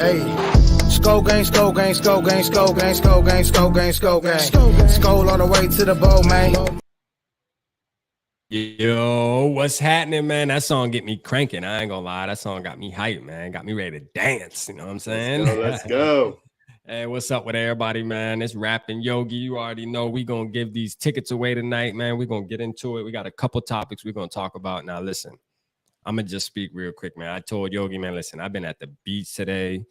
Hey, Skull gang, Skull gang, Skull gang, Skull gang, Skull gang, Skull gang, Skull gang. Skull all the way to the bowl, man. Yo, what's happening, man? That song get me cranking. I ain't gonna lie. That song got me hyped, man. Got me ready to dance. You know what I'm saying? Let's go. Hey, what's up with everybody, man? It's Rapping Yogi. You already know we gonna give these tickets away tonight, man. We're gonna get into it. We got a couple topics we're gonna talk about. Now, listen, I'm gonna just speak real quick, man. I told Yogi, man, listen, I've been at the beach today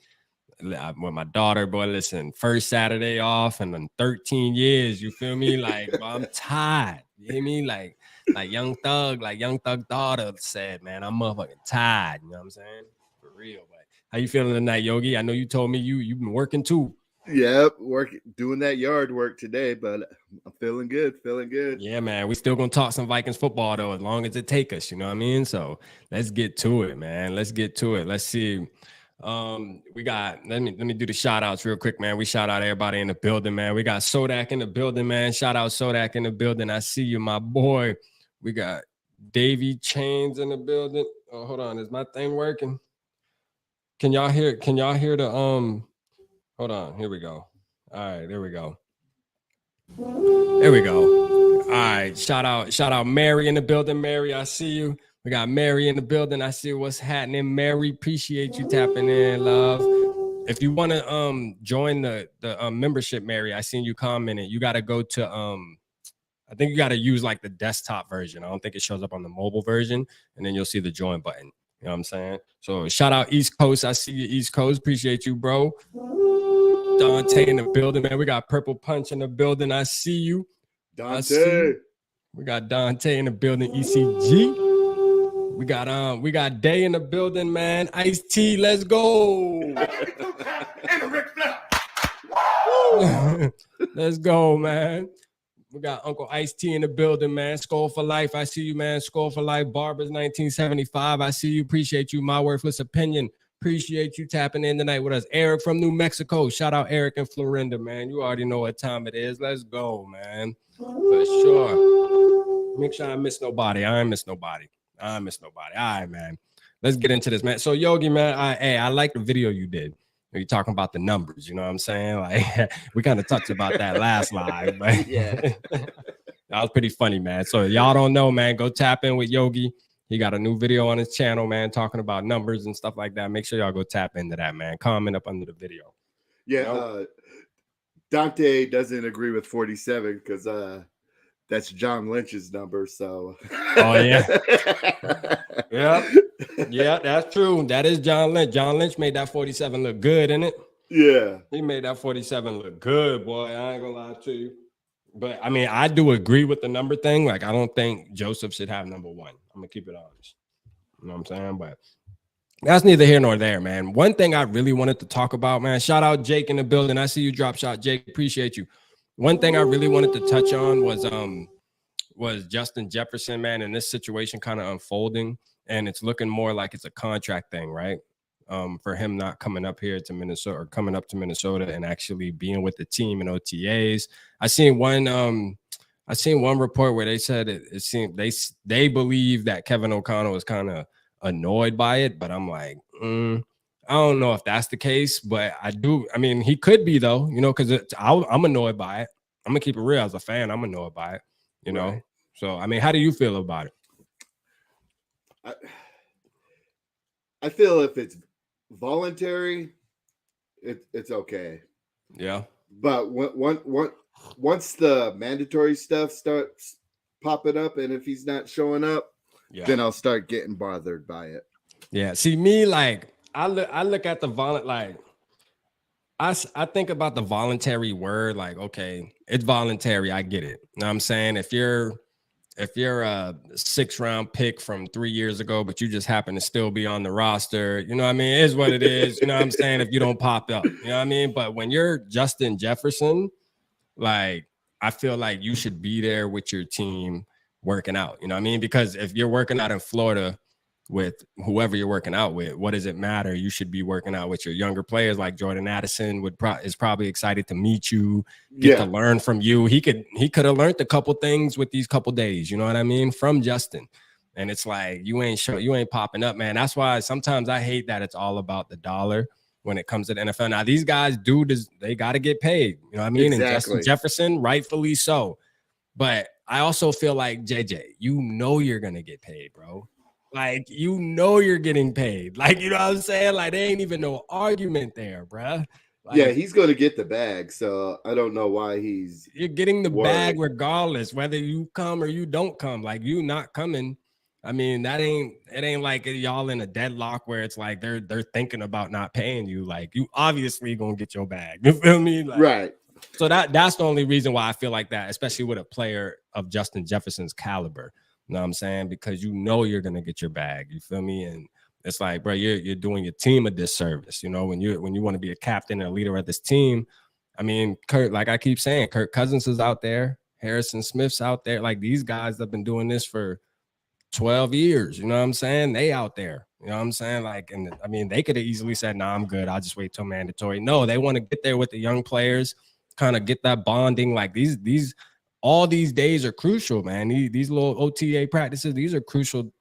with my daughter, boy. Listen, first Saturday off and then 13 years. You feel me? Like, bro, I'm tired. You hear me? Like Young Thug daughter said, man, I'm motherfucking tired. You know what I'm saying? For real. But how you feeling tonight, Yogi? I know you told me you've been working too. Yep, doing that yard work today, but I'm feeling good. Yeah, man. We still gonna talk some Vikings football though, as long as it take us. You know what I mean? So let's get to it, man. Let's get to it. Let's see. We got let me do the shout outs real quick, man. We shout out everybody in the building, man. We got Sodak in the building, man. Shout out Sodak in the building. I see you, my boy. We got Davy Chains in the building. Oh, hold on. Is my thing working? Can y'all hear the hold on, here we go. All right, there we go. There we go. All right, shout out Mary in the building. Mary, I see you. We got Mary in the building. I see what's happening. Mary, appreciate you tapping in, love. If you want to join the membership, Mary, I seen you commenting. You got to go to I think you got to use like the desktop version. I don't think it shows up on the mobile version, and then you'll see the join button. You know what I'm saying? So shout out East Coast. I see you, East Coast. Appreciate you, bro. Dante in the building, man. We got Purple Punch in the building. I see you. Dante. We got Dante in the building. ECG. We got Day in the building, man. Ice T, let's go. Let's go, man. We got Uncle Ice T in the building, man. Skull for life. I see you, man. Skull for life. Barbers 1975. I see you. Appreciate you. My worthless opinion. Appreciate you tapping in tonight with us. Eric from New Mexico. Shout out Eric and Florinda, man. You already know what time it is. Let's go, man. For sure. Make sure I ain't miss nobody. All right, man. Let's get into this, man. So Yogi, man, I like the video you did. You're talking about the numbers, you know what I'm saying? Like we kind of touched about that last live, but yeah, that was pretty funny, man. So y'all don't know, man, go tap in with Yogi. He got a new video on his channel, man, talking about numbers and stuff like that. Make sure y'all go tap into that, man. Comment up under the video. Yeah, Dante doesn't agree with 47 because that's John Lynch's number. So, oh yeah, yeah, that's true. That is John Lynch. John Lynch made that 47 look good, innit it? Yeah, he made that 47 look good, boy. I ain't gonna lie to you. But I mean, I do agree with the number thing. Like, I don't think Joseph should have number one. I'm gonna keep it honest. You know what I'm saying? But that's neither here nor there, man. One thing I really wanted to talk about, man. Shout out Jake in the building. I see you drop shot, Jake. Appreciate you. One thing I really wanted to touch on was Justin Jefferson, man, and this situation kind of unfolding, and it's looking more like it's a contract thing, right? For him not coming up here to Minnesota or coming up to Minnesota and actually being with the team in OTAs. I seen one report where they said it seemed they believe that Kevin O'Connell was kind of annoyed by it, but I'm like, I don't know if that's the case, but I mean, he could be though, you know, because I'm annoyed by it. I'm gonna keep it real as a fan. I'm annoyed by it, you know. Right. So I mean, how do you feel about it? I feel if it's voluntary, it's okay. Yeah. But once the mandatory stuff starts popping up, and if he's not showing up, then I'll start getting bothered by it. Yeah. See, me, like, I look at the like, I think about the voluntary word, like, okay, it's voluntary. I get it. You know what I'm saying? If you're a 6th round pick from 3 years ago, but you just happen to still be on the roster, you know what I mean? It is what it is. You know what I'm saying? If you don't pop up, you know what I mean? But when you're Justin Jefferson, like, I feel like you should be there with your team working out, you know what I mean? Because if you're working out in Florida with whoever you're working out with, what does it matter? You should be working out with your younger players. Like Jordan Addison is probably excited to meet you, get to learn from you. He could have learned a couple things with these couple days, you know what I mean, from Justin. And it's like, you ain't popping up, man. That's why sometimes I hate that it's all about the dollar. when it comes to the NFL. Now, these guys they got to get paid. You know what I mean? Exactly. And Justin Jefferson, rightfully so. But I also feel like, JJ, you're going to get paid, bro. Like, you're getting paid. Like, you know what I'm saying? Like, there ain't even no argument there, bro. Like, yeah, he's going to get the bag. So I don't know why you're getting the bag regardless, whether you come or you don't come. Like, you not coming. I mean, it ain't like y'all in a deadlock where it's like they're thinking about not paying you. Like, you obviously gonna get your bag. You feel me? Like, right. So that's the only reason why I feel like that, especially with a player of Justin Jefferson's caliber. You know what I'm saying? Because you're gonna get your bag. You feel me? And it's like, bro, you're doing your team a disservice. You know, when you want to be a captain and a leader of this team. I mean, like I keep saying, Kirk Cousins is out there, Harrison Smith's out there. Like, these guys have been doing this for 12 years. You know what I'm saying? They out there. You know what I'm saying? Like, and I mean, they could have easily said, "Nah, I'm good. I'll just wait till mandatory." No, they want to get there with the young players, kind of get that bonding. Like, all these days are crucial, man. These little OTA practices, these are crucial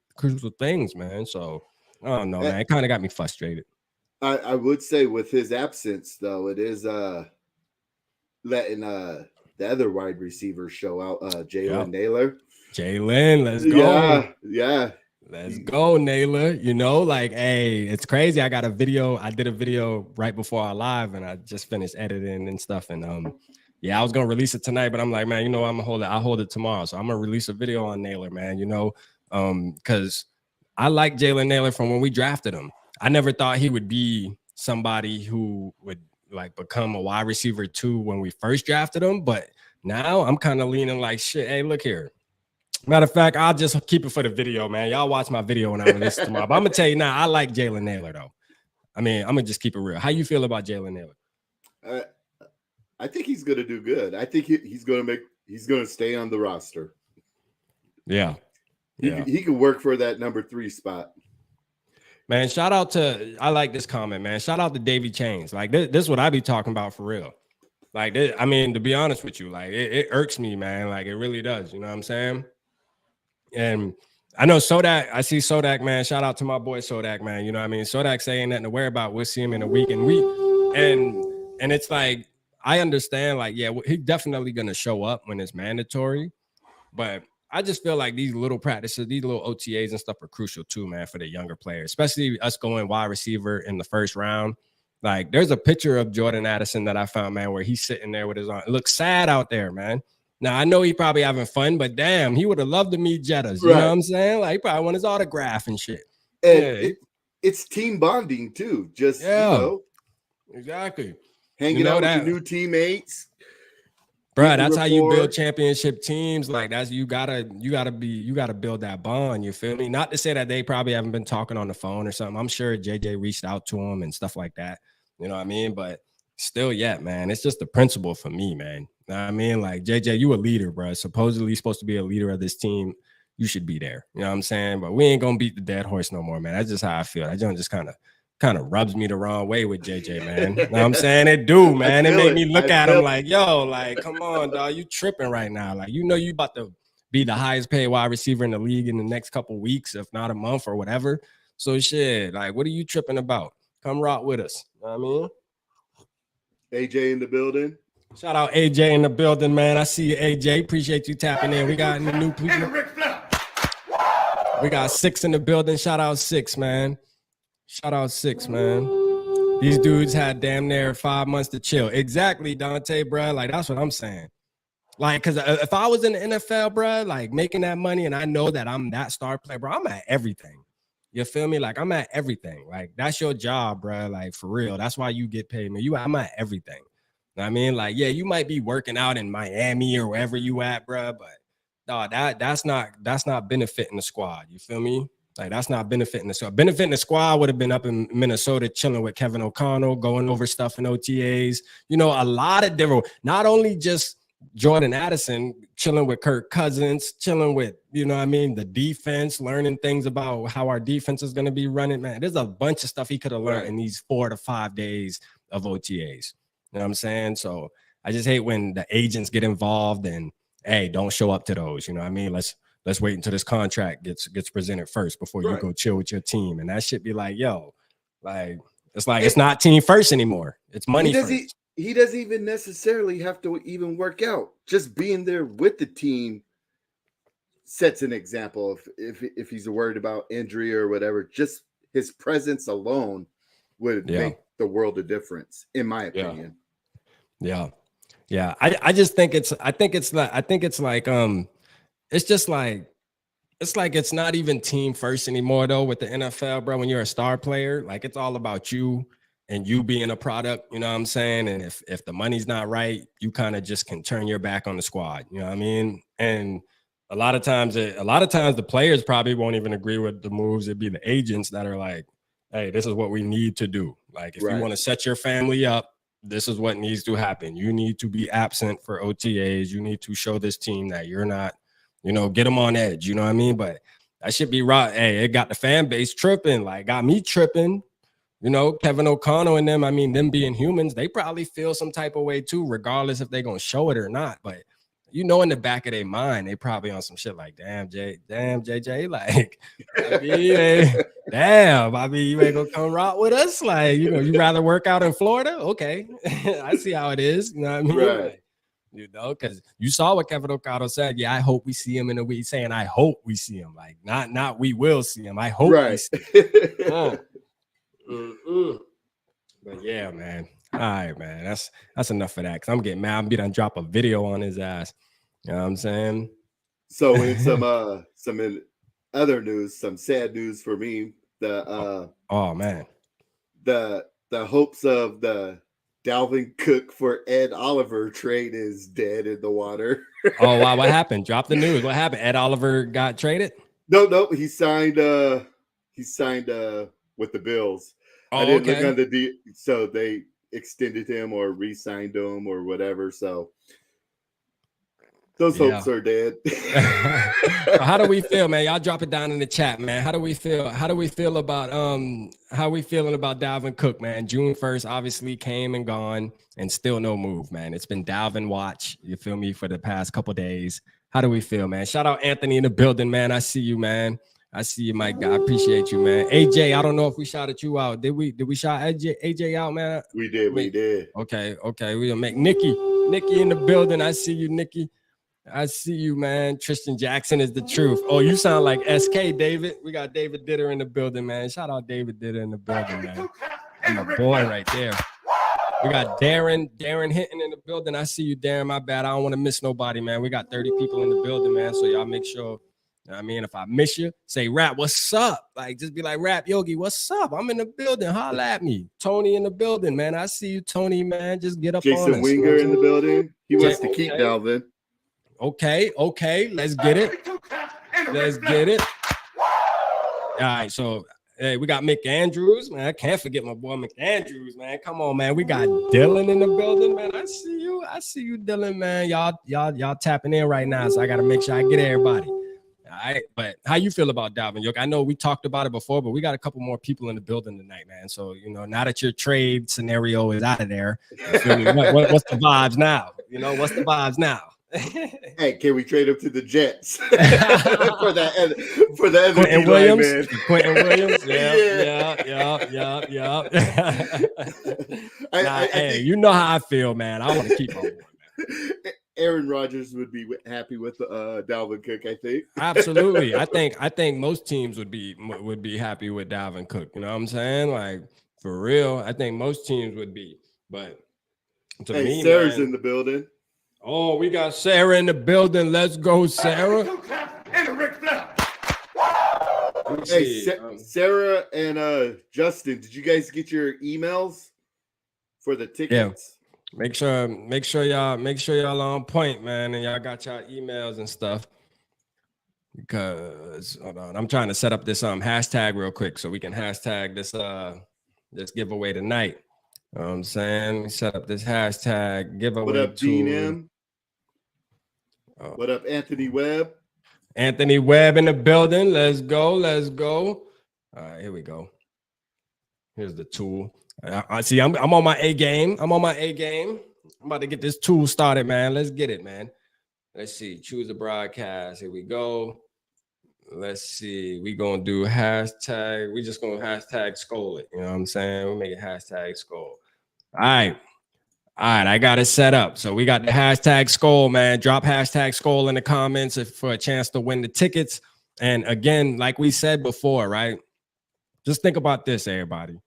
things, man. So I don't know, man. It kind of got me frustrated. I would say with his absence, though, it is letting the other wide receiver show out, Jalen Nailor. Jalen, let's go. Yeah. Let's go, Naylor. You know, like, hey, it's crazy. I did a video right before our live, and I just finished editing and stuff. And I was gonna release it tonight, but I'm like, man, you know, I'll hold it tomorrow. So I'm gonna release a video on Naylor, man. You know, because I like Jalen Nailor from when we drafted him. I never thought he would be somebody who would like become a wide receiver 2 when we first drafted him, but now I'm kind of leaning like, shit, hey, look here. Matter of fact, I'll just keep it for the video, man. Y'all watch my video when I release it tomorrow. But I'm gonna tell you now, I like Jalen Nailor, though. I mean, I'm gonna just keep it real. How you feel about Jalen Nailor? I think he's gonna do good. I think he's gonna stay on the roster. Yeah. He can work for that number 3 spot. Man, I like this comment, man. Shout out to Davy Chains. Like, this is what I be talking about for real. Like, I mean, to be honest with you, like, it irks me, man. Like, it really does. You know what I'm saying? And I know Sodak. I see Sodak, man. Shout out to my boy Sodak, man. You know what I mean? Sodak saying nothing to worry about. We'll see him in a week. And it's like, I understand, like, yeah, he's definitely going to show up when it's mandatory. But I just feel like these little practices, these little OTAs and stuff are crucial too, man, for the younger players, especially us going wide receiver in the first round. Like, there's a picture of Jordan Addison that I found, man, where he's sitting there with his arm. It looks sad out there, man. Now, I know he probably having fun, but damn, he would have loved to meet Jettas. You know what I'm saying? Like, he probably want his autograph and shit. And it's team bonding too. Just, you know. Exactly. Hanging out with your new teammates. Bro, that's how you build championship teams. Like, that's you gotta build that bond. You feel me? Not to say that they probably haven't been talking on the phone or something. I'm sure JJ reached out to him and stuff like that. You know what I mean? But still, man, it's just the principle for me, man. You know what I mean? Like, JJ, you a leader, bro. Supposedly you're supposed to be a leader of this team. You should be there. You know what I'm saying? But we ain't gonna beat the dead horse no more, man. That's just how I feel. That just kind of rubs me the wrong way with JJ, man. You know what I'm saying? It do, man. It made me look at him like, yo, like, come on, dog. You tripping right now. Like, you know you about to be the highest paid wide receiver in the league in the next couple weeks, if not a month or whatever. So shit, like, what are you tripping about? Come rock with us. You know what I mean? AJ in the building. Shout out AJ in the building, man. I see you, AJ. Appreciate you tapping in. We got any new people. We got 6 in the building. Shout out 6, man. Shout out 6, man. These dudes had damn near 5 months to chill. Exactly, Dante, bro. Like, that's what I'm saying. Like, because if I was in the NFL, bro, like, making that money and I know that I'm that star player, bro, I'm at everything. You feel me? Like, I'm at everything. Like, that's your job, bro. Like, for real. That's why you get paid, man. I'm at everything. You know what I mean? Like, yeah, you might be working out in Miami or wherever you at, bro, but dog, that's not benefiting the squad. You feel me? Like, that's not benefiting the squad. Benefiting the squad would have been up in Minnesota chilling with Kevin O'Connell, going over stuff in OTAs. You know, a lot of different, not only just Jordan Addison, chilling with Kirk Cousins, chilling with, you know what I mean, the defense, learning things about how our defense is going to be running. Man, there's a bunch of stuff he could have learned in these 4 to 5 days of OTAs. You know what I'm saying? So I just hate when the agents get involved and, hey, don't show up to those. You know what I mean? Let's wait until this contract gets presented first before you go chill with your team. And that shit be like, yo, like, It's like it's not team first anymore. It's money first. He doesn't even necessarily have to even work out. Just being there with the team sets an example. If he's worried about injury or whatever, just his presence alone would make the world a difference, in my opinion. Yeah. I just think it's it's not even team first anymore though with the NFL, bro. When you're a star player, like it's all about you and you being a product, you know what I'm saying? And if the money's not right, you kind of just can turn your back on the squad, you know what I mean? And a lot of times the players probably won't even agree with the moves. It'd be the agents that are like, hey, this is what we need to do. Like if you want to set your family up, this is what needs to happen. You need to be absent for OTAs. You need to show this team that you're not, get them on edge. You know what I mean? But that should be right. Hey, it got the fan base tripping, like got me tripping. Kevin O'Connell and them, I mean, them being humans, they probably feel some type of way too, regardless if they're going to show it or not. But, in the back of their mind, they probably on some shit like, damn, JJ, like, you ain't gonna come rock with us. Like, you rather work out in Florida? Okay. I see how it is. You know what I mean? Right. Like, because you saw what Kevin O'Connell said. Yeah, I hope we see him in a week. Saying, I hope we see him. Like, not we will see him. I hope we see him. But yeah, man. All right, man. That's enough of that. Because I'm getting mad. I'm gonna drop a video on his ass. You know what I'm saying? So in some other news, some sad news for me, oh man, the hopes of the Dalvin Cook for Ed Oliver trade is dead in the water. Oh wow, what happened? Drop the news. What happened? Ed Oliver got traded? No, he signed with the Bills. Oh, I didn't look on the deal, so they extended him or re-signed him or whatever. So those hopes are dead. How do we feel, man? Y'all drop it down in the chat, man. How do we feel? How we feeling about Dalvin Cook, man? June 1st obviously came and gone and still no move, man. It's been Dalvin watch, you feel me, for the past couple days. How do we feel, man? Shout out Anthony in the building, man. I see you, man. I see you, Mike. I appreciate you, man. AJ, I don't know if we shouted you out. Did we shout AJ out, man? We did. Okay. We'll make Nikki in the building. I see you, Nikki. I see you, man. Tristan Jackson is the truth. Oh, you sound like SK, David. We got David Ditter in the building, man. Shout out David Ditter in the building, man. I'm a boy right there. We got Darren Hinton in the building. I see you, Darren. My bad. I don't want to miss nobody, man. We got 30 people in the building, man. So y'all make sure, if I miss you, say, Rap, what's up? Like, just be like, Rap Yogi, what's up? I'm in the building. Holla at me. Tony in the building, man. I see you, Tony, man. Just get up on us. Jason Winger in the building. He wants to keep Dalvin. Okay. Let's get it. All right, so hey, we got McAndrews, man. I can't forget my boy McAndrews, man. Come on, man. We got Dylan in the building, man. I see you, Dylan, man. Y'all tapping in right now, so I gotta make sure I get everybody. All right, but how you feel about Dalvin? I know we talked about it before, but we got a couple more people in the building tonight, man. So now that your trade scenario is out of there, you feel me? What's the vibes now? What's the vibes now? Hey, can we trade him to the Jets for the Quentin Williams? man. Quentin Williams, yeah. Hey, you know how I feel, man. I want to keep on board, man. Aaron Rodgers would be happy with Dalvin Cook, I think. Absolutely. I think most teams would be happy with Dalvin Cook. You know what I'm saying? Like, for real, I think most teams would be. But to me, Sarah's in the building. Oh, we got Sarah in the building. Let's go, Sarah. Hey, Sarah and Justin, did you guys get your emails for the tickets? Yeah. Make sure y'all on point, man, and y'all got y'all emails and stuff. Because hold on, I'm trying to set up this hashtag real quick so we can hashtag this giveaway tonight. You know what I'm saying? Set up this hashtag giveaway. What up, Dean M? What up, Anthony Webb? Anthony Webb in the building. Let's go. All right, here we go. Here's the tool. I see. I'm on my A game. I'm about to get this tool started, man. Let's get it, man. Let's see. Choose a broadcast. Here we go. Let's see. We gonna do hashtag. We just gonna hashtag Skol it. You know what I'm saying? We'll make it hashtag Skol. All right. All right, I got it set up. So we got the hashtag Skol, man. Drop hashtag Skol in the comments for a chance to win the tickets. And again, like we said before, right? Just think about this, everybody.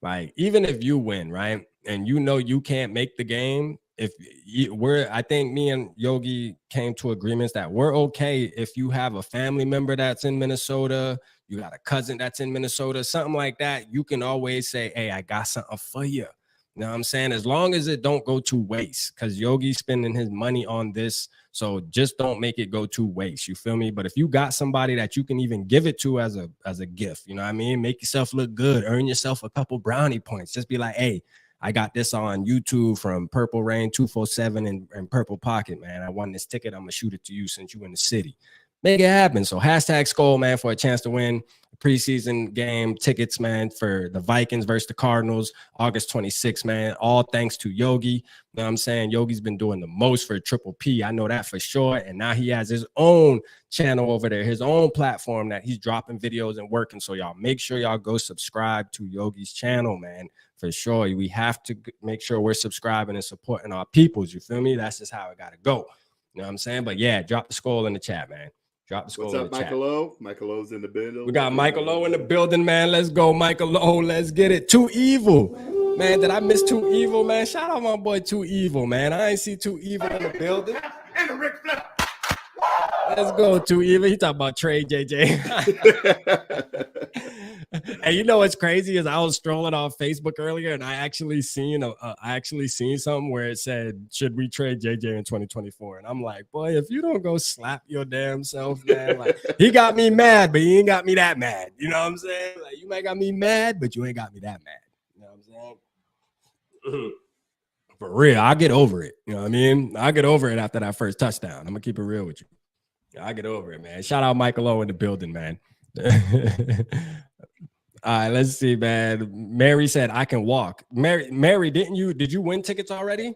Like, even if you win, right? And you know you can't make the game, I think me and Yogi came to agreements that we're okay if you have a family member that's in Minnesota, you got a cousin that's in Minnesota, something like that. You can always say, hey, I got something for you. You know what I'm saying? As long as it don't go to waste, because Yogi's spending his money on this. So just don't make it go to waste. You feel me? But if you got somebody that you can even give it to as a gift, you know what I mean? Make yourself look good. Earn yourself a couple brownie points. Just be like, hey, I got this on YouTube from Purple Rain 247 and Purple Pocket, man. I won this ticket. I'm going to shoot it to you since you in the city. Make it happen. So hashtag Skol, man, for a chance to win preseason game tickets, man, for the Vikings versus the Cardinals, August 26th, man. All thanks to Yogi. You know what I'm saying? Yogi's been doing the most for Triple P. I know that for sure. And now he has his own channel over there, his own platform that he's dropping videos and working. So y'all make sure y'all go subscribe to Yogi's channel, man. For sure. We have to make sure we're subscribing and supporting our peoples. You feel me? That's just how it got to go. You know what I'm saying? But yeah, drop the Skol in the chat, man. Drop the Skol. What's up, Michael O? Michael O's in the building. We got Michael O in the building, man. Let's go, Michael O. Let's get it. Too Evil. Man, did I miss Too Evil, man? Shout out my boy Too Evil, man. I ain't see Too Evil in the building. And the Rick Flip. Let's go, Too Evil. He talking about trade, JJ. And you know what's crazy is I was strolling on Facebook earlier, and I actually seen something where it said, "Should we trade JJ in 2024?" And I'm like, boy, if you don't go slap your damn self, man. Like, he got me mad, but he ain't got me that mad. You know what I'm saying? Like, you might got me mad, but you ain't got me that mad. You know what I'm saying? For real, I'll get over it. You know what I mean? I'll get over it after that first touchdown. I'm gonna keep it real with you. I'll get over it, man. Shout out Michael O in the building, man. All right, let's see, man. Mary said I can walk. Mary, did you win tickets already?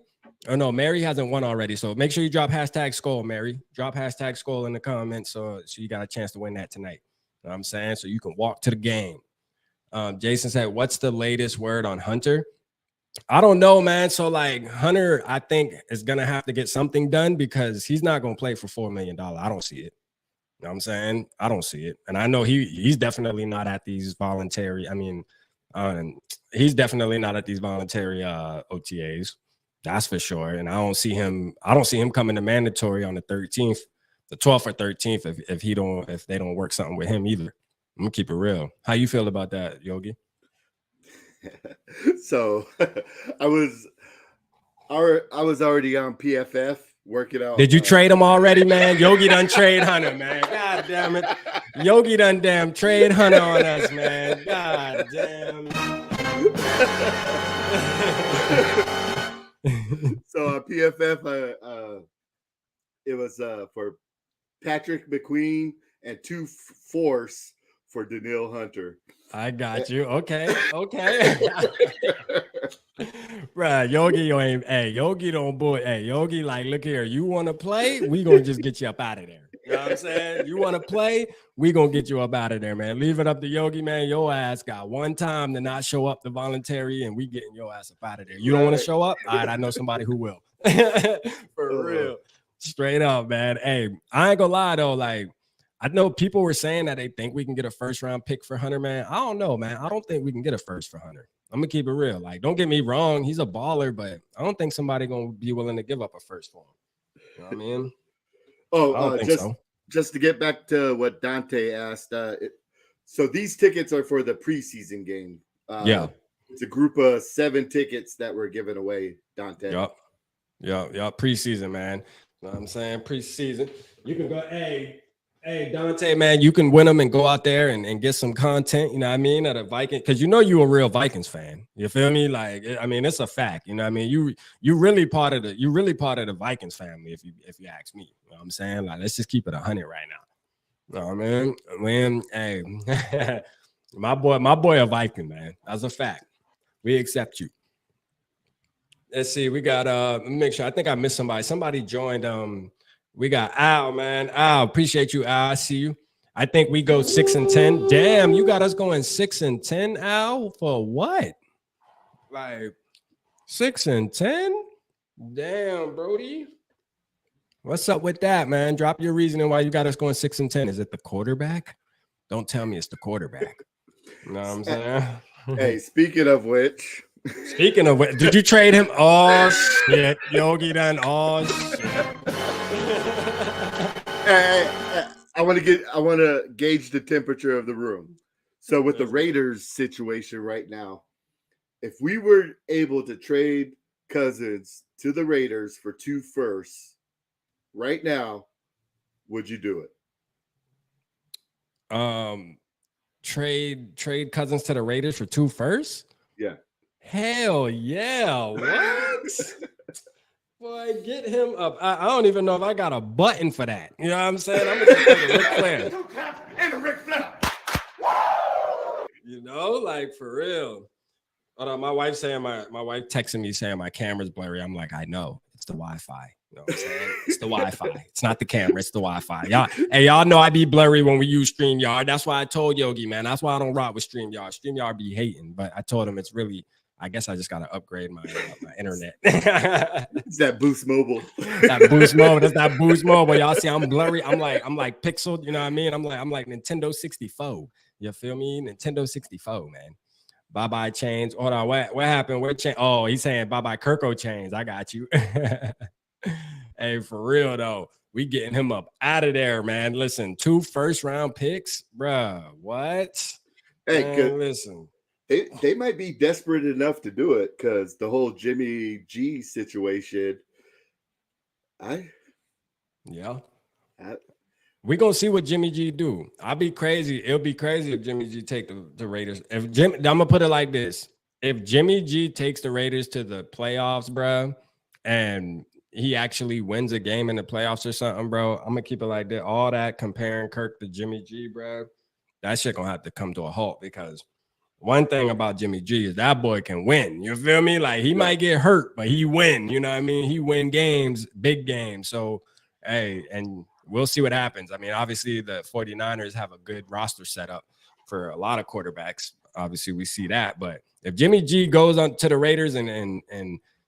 Oh no, Mary hasn't won already. So make sure you drop hashtag Skol, Mary. Drop hashtag Skol in the comments so you got a chance to win that tonight. You know what I'm saying? So you can walk to the game. Jason said, what's the latest word on Hunter? I don't know, man. So like Hunter, I think is gonna have to get something done because he's not gonna play for $4 million. I don't see it. You know what I'm saying? I don't see it. And I know he's definitely not at these voluntary. He's definitely not at these voluntary OTAs. That's for sure. And I don't see him coming to mandatory on the 13th, the 12th or 13th if they don't work something with him either. I'm gonna keep it real. How you feel about that, Yogi? So I was already on PFF working out. Did you trade him already, man? Yogi done trade Hunter, man. God damn it. Yogi done damn trade Hunter on us, man. God damn. So on PFF, it was for Patrick McQueen and 2 force for Danielle Hunter. I got you. Okay. Bruh, Yogi don't bully. Hey, Yogi, like, look here, you want to play? We gonna just get you up out of there. You know what I'm saying? You want to play? We gonna get you up out of there, man. Leave it up to Yogi, man. Your ass got one time to not show up to voluntary, and we getting your ass up out of there. You don't want to show up? All right, I know somebody who will. For real. Straight up, man. Hey, I ain't gonna lie though, like, I know people were saying that they think we can get a first-round pick for Hunter, man. I don't know, man. I don't think we can get a first for Hunter. I'm going to keep it real. Like, don't get me wrong. He's a baller, but I don't think somebody going to be willing to give up a first for him. You know what I mean? Just to get back to what Dante asked. So these tickets are for the preseason game. Yeah. It's a group of 7 tickets that were given away, Dante. Yep. Preseason, man. You know what I'm saying? Preseason. You can go, Hey, Dante, man, you can win them and go out there and get some content, you know what I mean, at a Viking, because you know you a real Vikings fan. You feel me? Like, I mean, it's a fact. You know what I mean? You really part of the Vikings family, if you ask me. You know what I'm saying? Like, let's just keep it 100 right now. You know what I mean? Hey, my boy a Viking, man. That's a fact. We accept you. Let's see. We got let me make sure. I think I missed somebody. Somebody joined. We got Al, man. Al, appreciate you, Al. I see you. I think we go 6-10. Damn, you got us going 6-10, Al, for what? Like 6-10? Damn, Brody. What's up with that, man? Drop your reasoning why you got us going 6-10. Is it the quarterback? Don't tell me it's the quarterback. You know what I'm saying? Hey, speaking of which, did you trade him? Oh shit, Yogi done. Oh shit. I want to gauge the temperature of the room. So with the Raiders situation right now, if we were able to trade Cousins to the Raiders for 2 firsts right now, would you do it? Trade Cousins to the Raiders for 2 firsts? Yeah. Hell yeah. What? Boy, get him up. I don't even know if I got a button for that. You know what I'm saying? I'm gonna take a Ric Flair. You know, like for real. Hold on, my wife texting me saying my camera's blurry. I'm like, I know. It's the Wi-Fi. You know what I'm saying? It's the Wi-Fi. It's not the camera. It's the Wi-Fi. Y'all know I be blurry when we use StreamYard. That's why I told Yogi, man. That's why I don't rock with StreamYard. StreamYard be hating, but I told him it's really. I guess I just got to upgrade my internet. It's that Boost Mobile. That Boost Mobile. That's that Boost Mobile. Y'all see, I'm blurry. I'm like pixeled. You know what I mean? I'm like Nintendo 64. You feel me? Nintendo 64, man. Bye-bye chains. Hold on. What happened? Where chain? Oh, he's saying bye-bye Kirko chains. I got you. Hey, for real though. We getting him up out of there, man. Listen, 2 first-round picks, bruh. What? Hey, man, listen. They might be desperate enough to do it because the whole Jimmy G situation. We're gonna see what Jimmy G do. I'll be crazy. It'll be crazy if Jimmy G take the Raiders. I'm gonna put it like this: if Jimmy G takes the Raiders to the playoffs, bro, and he actually wins a game in the playoffs or something, bro, I'm gonna keep it like that. All that comparing Kirk to Jimmy G, bro, that shit gonna have to come to a halt because one thing about Jimmy G is that boy can win. You feel me? Like he might get hurt, but he win. You know what I mean? He win games, big games. So, hey, and we'll see what happens. I mean, obviously the 49ers have a good roster set up for a lot of quarterbacks. Obviously, we see that. But if Jimmy G goes on to the Raiders and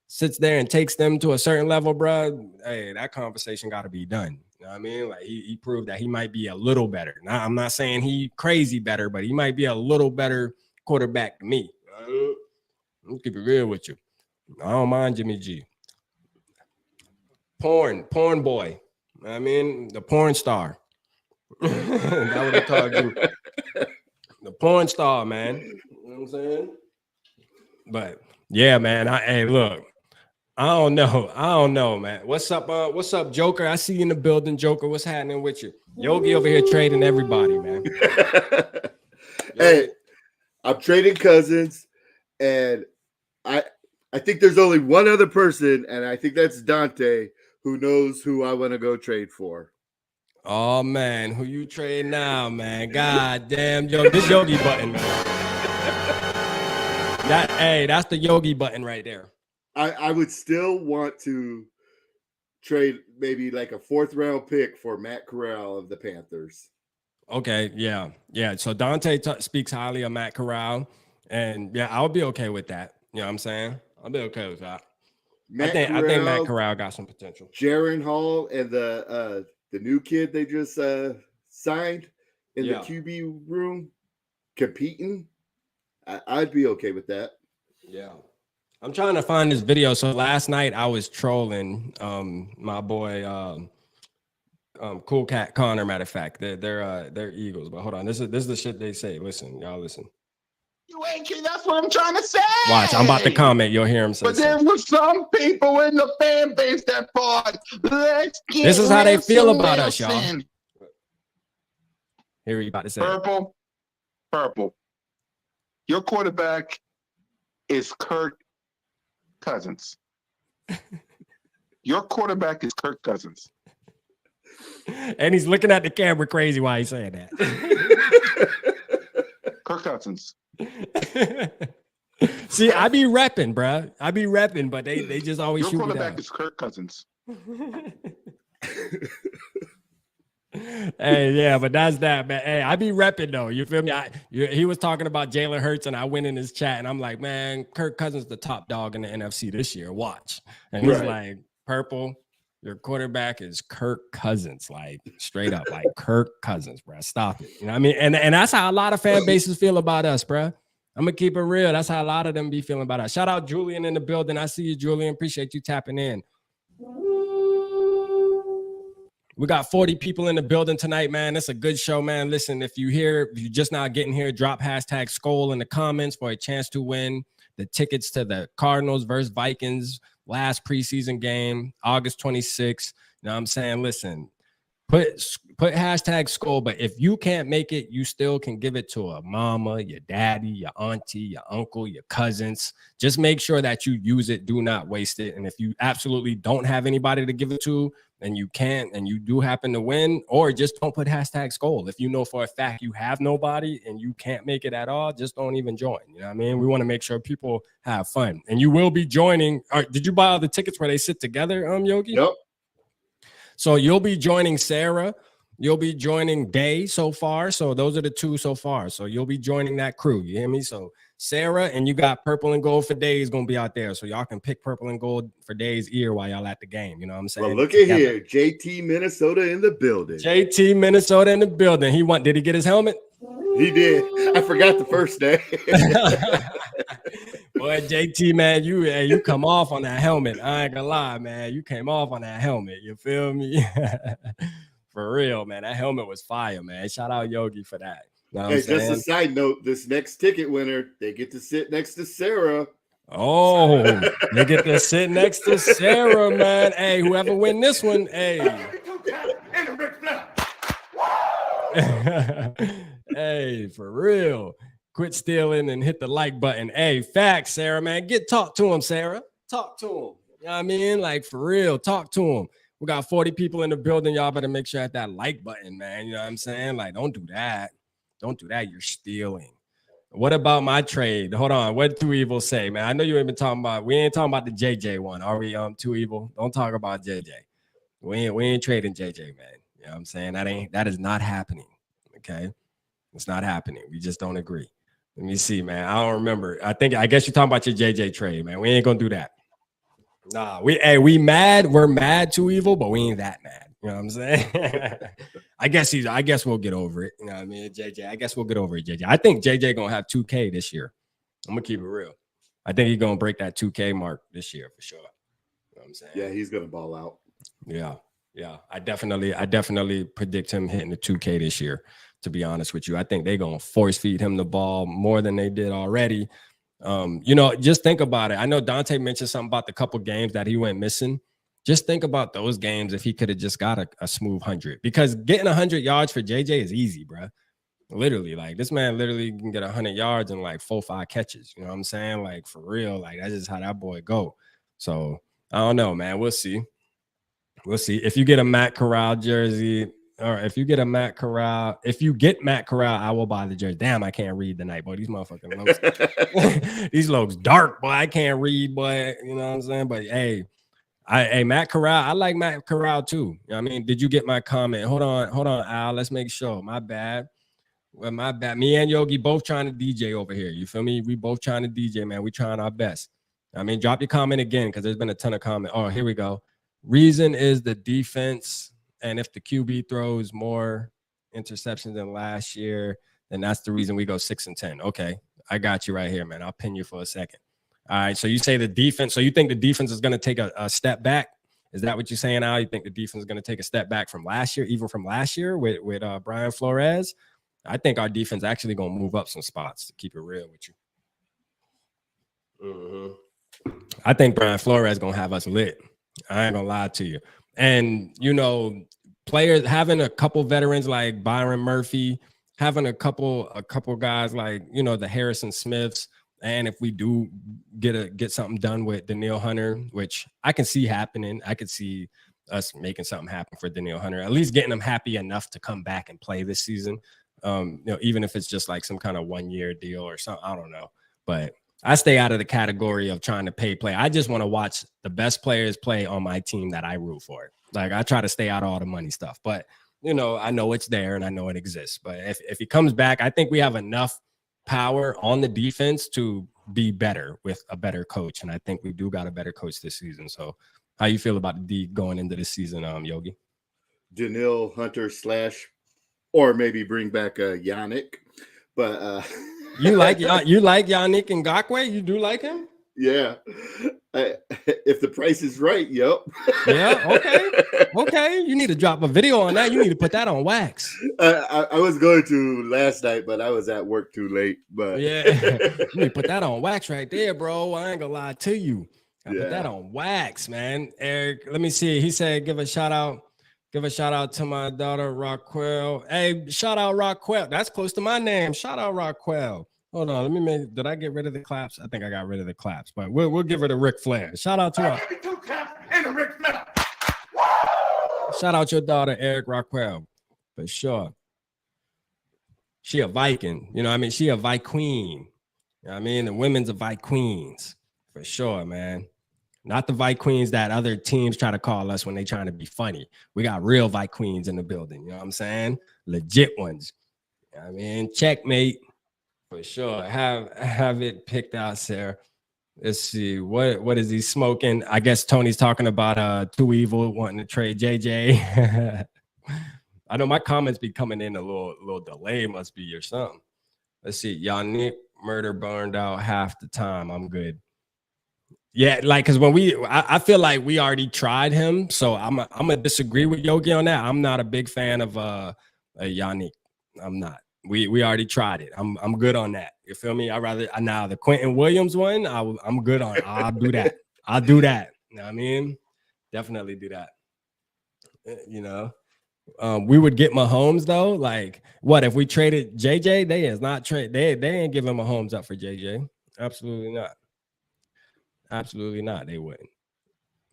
sits there and takes them to a certain level, bro, hey, that conversation got to be done. You know what I mean? Like he proved that he might be a little better. Now, I'm not saying he crazy better, but he might be a little better quarterback than me. I'll keep it real with you. I don't mind Jimmy G. Porn boy. I mean, the porn star. That what they call you. The porn star, man. You know what I'm saying? But yeah, man. Hey, look. I don't know, man. What's up, Joker? I see you in the building, Joker. What's happening with you? Yogi over here trading everybody, man. Hey, I'm trading Cousins, and I think there's only one other person, and I think that's Dante, who knows who I want to go trade for. Oh man, who you trade now, man? God damn, this Yogi button, man. That's the Yogi button right there. I would still want to trade maybe like a 4th round pick for Matt Corral of the Panthers. Okay, yeah. So Dante speaks highly of Matt Corral, and yeah, I'll be okay with that. You know what I'm saying? I'll be okay with that. I think Matt Corral got some potential. Jaron Hall and the new kid they just signed in the QB room competing. I'd be okay with that. Yeah. I'm trying to find this video. So last night I was trolling my boy Cool Cat Connor. Matter of fact, they're Eagles. But hold on, this is the shit they say. Listen, y'all listen. You ain't kidding. That's what I'm trying to say. Watch, I'm about to comment. You'll hear him say. But there were some people in the fan base that thought, let's get this is how they feel about us, y'all. Here you about to say. Purple. Your quarterback is Kirk Cousins. Your quarterback is Kirk Cousins. And he's looking at the camera crazy while he's saying that. Kirk Cousins. See, I be repping, bro. I be repping, but they just always shoot me down. Your quarterback is Kirk Cousins. Hey, yeah, but that's that, man. Hey, I be repping though. You feel me? He was talking about Jalen Hurts, and I went in his chat, and I'm like, man, Kirk Cousins the top dog in the NFC this year. Watch, and he's like, Purple, your quarterback is Kirk Cousins, like straight up, like Kirk Cousins, bro. Stop it. You know what I mean? And that's how a lot of fan bases feel about us, bro. I'm gonna keep it real. That's how a lot of them be feeling about us. Shout out Julian in the building. I see you, Julian. Appreciate you tapping in. We got 40 people in the building tonight, man. It's a good show, man. Listen, if you're just not getting here, drop hashtag Skol in the comments for a chance to win the tickets to the Cardinals versus Vikings last preseason game, August 26th. You know what I'm saying? Listen, put hashtag Skol, but if you can't make it, you still can give it to a mama, your daddy, your auntie, your uncle, your cousins. Just make sure that you use it. Do not waste it. And if you absolutely don't have anybody to give it to, and you can't, and you do happen to win, or just don't put hashtag Skol. If you know for a fact you have nobody and you can't make it at all, just don't even join. You know what I mean? We want to make sure people have fun. And you will be joining. Did you buy all the tickets where they sit together, Yogi? Yep. So you'll be joining Sarah. You'll be joining Day so far. So those are the two so far. So you'll be joining that crew. You hear me? So Sarah, and you got Purple and Gold for Days going to be out there. So y'all can pick Purple and Gold for Days ear while y'all at the game. You know what I'm saying? Well, look at here. JT Minnesota in the building. JT Minnesota in the building. Did he get his helmet? He did. I forgot the first day. Boy, JT, man, you come off on that helmet. I ain't gonna lie, man. You came off on that helmet. You feel me? For real, man. That helmet was fire, man. Shout out Yogi for that. You know hey, just a side note, this next ticket winner, they get to sit next to Sarah. Oh, they get to sit next to Sarah, man. Hey, whoever win this one, hey. Hey, for real. Quit stealing and hit the like button. Hey, facts, Sarah, man. Talk to him, Sarah. Talk to him. You know what I mean? Like, for real, talk to him. We got 40 people in the building. Y'all better make sure at that like button, man. You know what I'm saying? Like, don't do that. Don't do that. You're stealing. What about my trade? Hold on. What did Too Evil say, man? I know you ain't been talking about. We ain't talking about the JJ one. Are we? Too Evil. Don't talk about JJ. We ain't trading JJ, man. You know what I'm saying? That is not happening. Okay, it's not happening. We just don't agree. Let me see, man. I don't remember. I guess you're talking about your JJ trade, man. We ain't gonna do that. Nah, we mad. We're mad, Too Evil, but we ain't that mad. You know what I'm saying? I guess we'll get over it. You know what I mean? JJ, I guess we'll get over it, JJ. I think JJ gonna have 2K this year. I'm gonna keep it real. I think he's gonna break that 2K mark this year for sure. You know what I'm saying? Yeah, he's gonna ball out. Yeah. I definitely predict him hitting the 2K this year, to be honest with you. I think they're gonna force feed him the ball more than they did already. Just think about it. I know Dante mentioned something about the couple games that he went missing. Just think about those games if he could have just got a smooth 100, because getting 100 yards for JJ is easy, bro. Literally, like this man literally can get 100 yards in like 4-5 catches. You know what I'm saying? Like for real, like that's just how that boy go. So I don't know, man. We'll see. If you get a Matt Corral jersey, or if you get Matt Corral, I will buy the jersey. Damn, I can't read tonight, boy. These motherfucking looks, these looks dark, boy. I can't read, boy. You know what I'm saying? But hey, Matt Corral, I like Matt Corral too. You know what I mean? Did you get my comment? Hold on, Al. Let's make sure. My bad. Well, my bad. Me and Yogi both trying to DJ over here. You feel me? We both trying to DJ, man. We trying our best. I mean, drop your comment again, because there's been a ton of comment. Oh, here we go. Reason is the defense, and if the QB throws more interceptions than last year, then that's the reason we go 6-10. Okay, I got you right here, man. I'll pin you for a second. All right, so you say the defense. So you think the defense is going to take a step back? Is that what you're saying, Al? You think the defense is going to take a step back from last year, even from last year with Brian Flores? I think our defense actually going to move up some spots, to keep it real with you. I think Brian Flores is going to have us lit. I ain't going to lie to you. And, players having a couple veterans like Byron Murphy, having a couple guys like, the Harrison Smiths, and if we do get something done with Danielle Hunter, which I can see happening, I could see us making something happen for Danielle Hunter, at least getting him happy enough to come back and play this season. Even if it's just like some kind of 1-year deal or something, I don't know. But I stay out of the category of trying to pay play. I just want to watch the best players play on my team that I root for. Like I try to stay out of all the money stuff. But you know, I know it's there and I know it exists. But if he comes back, I think we have enough power on the defense to be better with a better coach. And I think we do got a better coach this season. So how you feel about the D going into this season, Yogi? Danielle Hunter / or maybe bring back Yannick. But you like Yannick Ngakoue? You do like him? Yeah. If the price is right, yep. Yeah, okay. You need to drop a video on that. You need to put that on wax. I was going to last night, but I was at work too late. But yeah, you need to put that on wax right there, bro. I ain't gonna lie to you. Put that on wax, man. Eric, let me see. He said, give a shout out to my daughter, Raquel. Hey, shout out Raquel. That's close to my name. Shout out Raquel. Hold on, did I get rid of the claps? I think I got rid of the claps, but we'll give her to Ric Flair. Shout out to her. Shout out your daughter, Eric Raquel, for sure. She a Viking, you know what I mean? She a Viqueen. You know what I mean? The women's a Viqueens, for sure, man. Not the Viqueens that other teams try to call us when they trying to be funny. We got real Viqueens in the building, you know what I'm saying? Legit ones. You know what I mean? Checkmate. For sure. Have it picked out, Sarah. Let's see. What is he smoking? I guess Tony's talking about Too Evil wanting to trade JJ. I know my comments be coming in a little delay, must be or something. Let's see. Yannick Murder burned out half the time. I'm good. Yeah, like because I feel like we already tried him, so I'm gonna disagree with Yogi on that. I'm not a big fan of Yannick. I'm not. We already tried it. I'm good on that. You feel me? Now the Quentin Williams one, I'm good on. I'll do that. I'll do that. You know what I mean? Definitely do that. You know, we would get Mahomes though. Like, what if we traded JJ? They is not trade. They ain't giving Mahomes up for JJ. Absolutely not. Absolutely not. They wouldn't.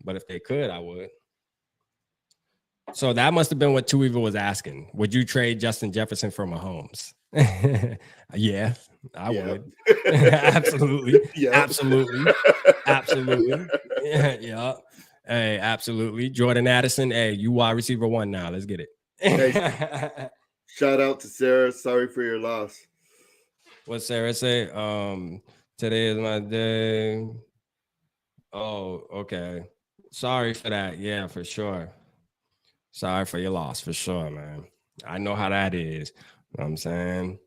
But if they could, I would. So that must have been what Too Evil was asking. Would you trade Justin Jefferson for Mahomes? Yeah, I would. Absolutely. Yep. Absolutely. Yeah. Hey, absolutely. Jordan Addison. Hey, you wide receiver 1 now. Let's get it. Hey, shout out to Sarah. Sorry for your loss. What Sarah say? Today is my day. Oh, okay. Sorry for that. Yeah, for sure. Sorry for your loss, for sure, man. I know how that is. You know what I'm saying?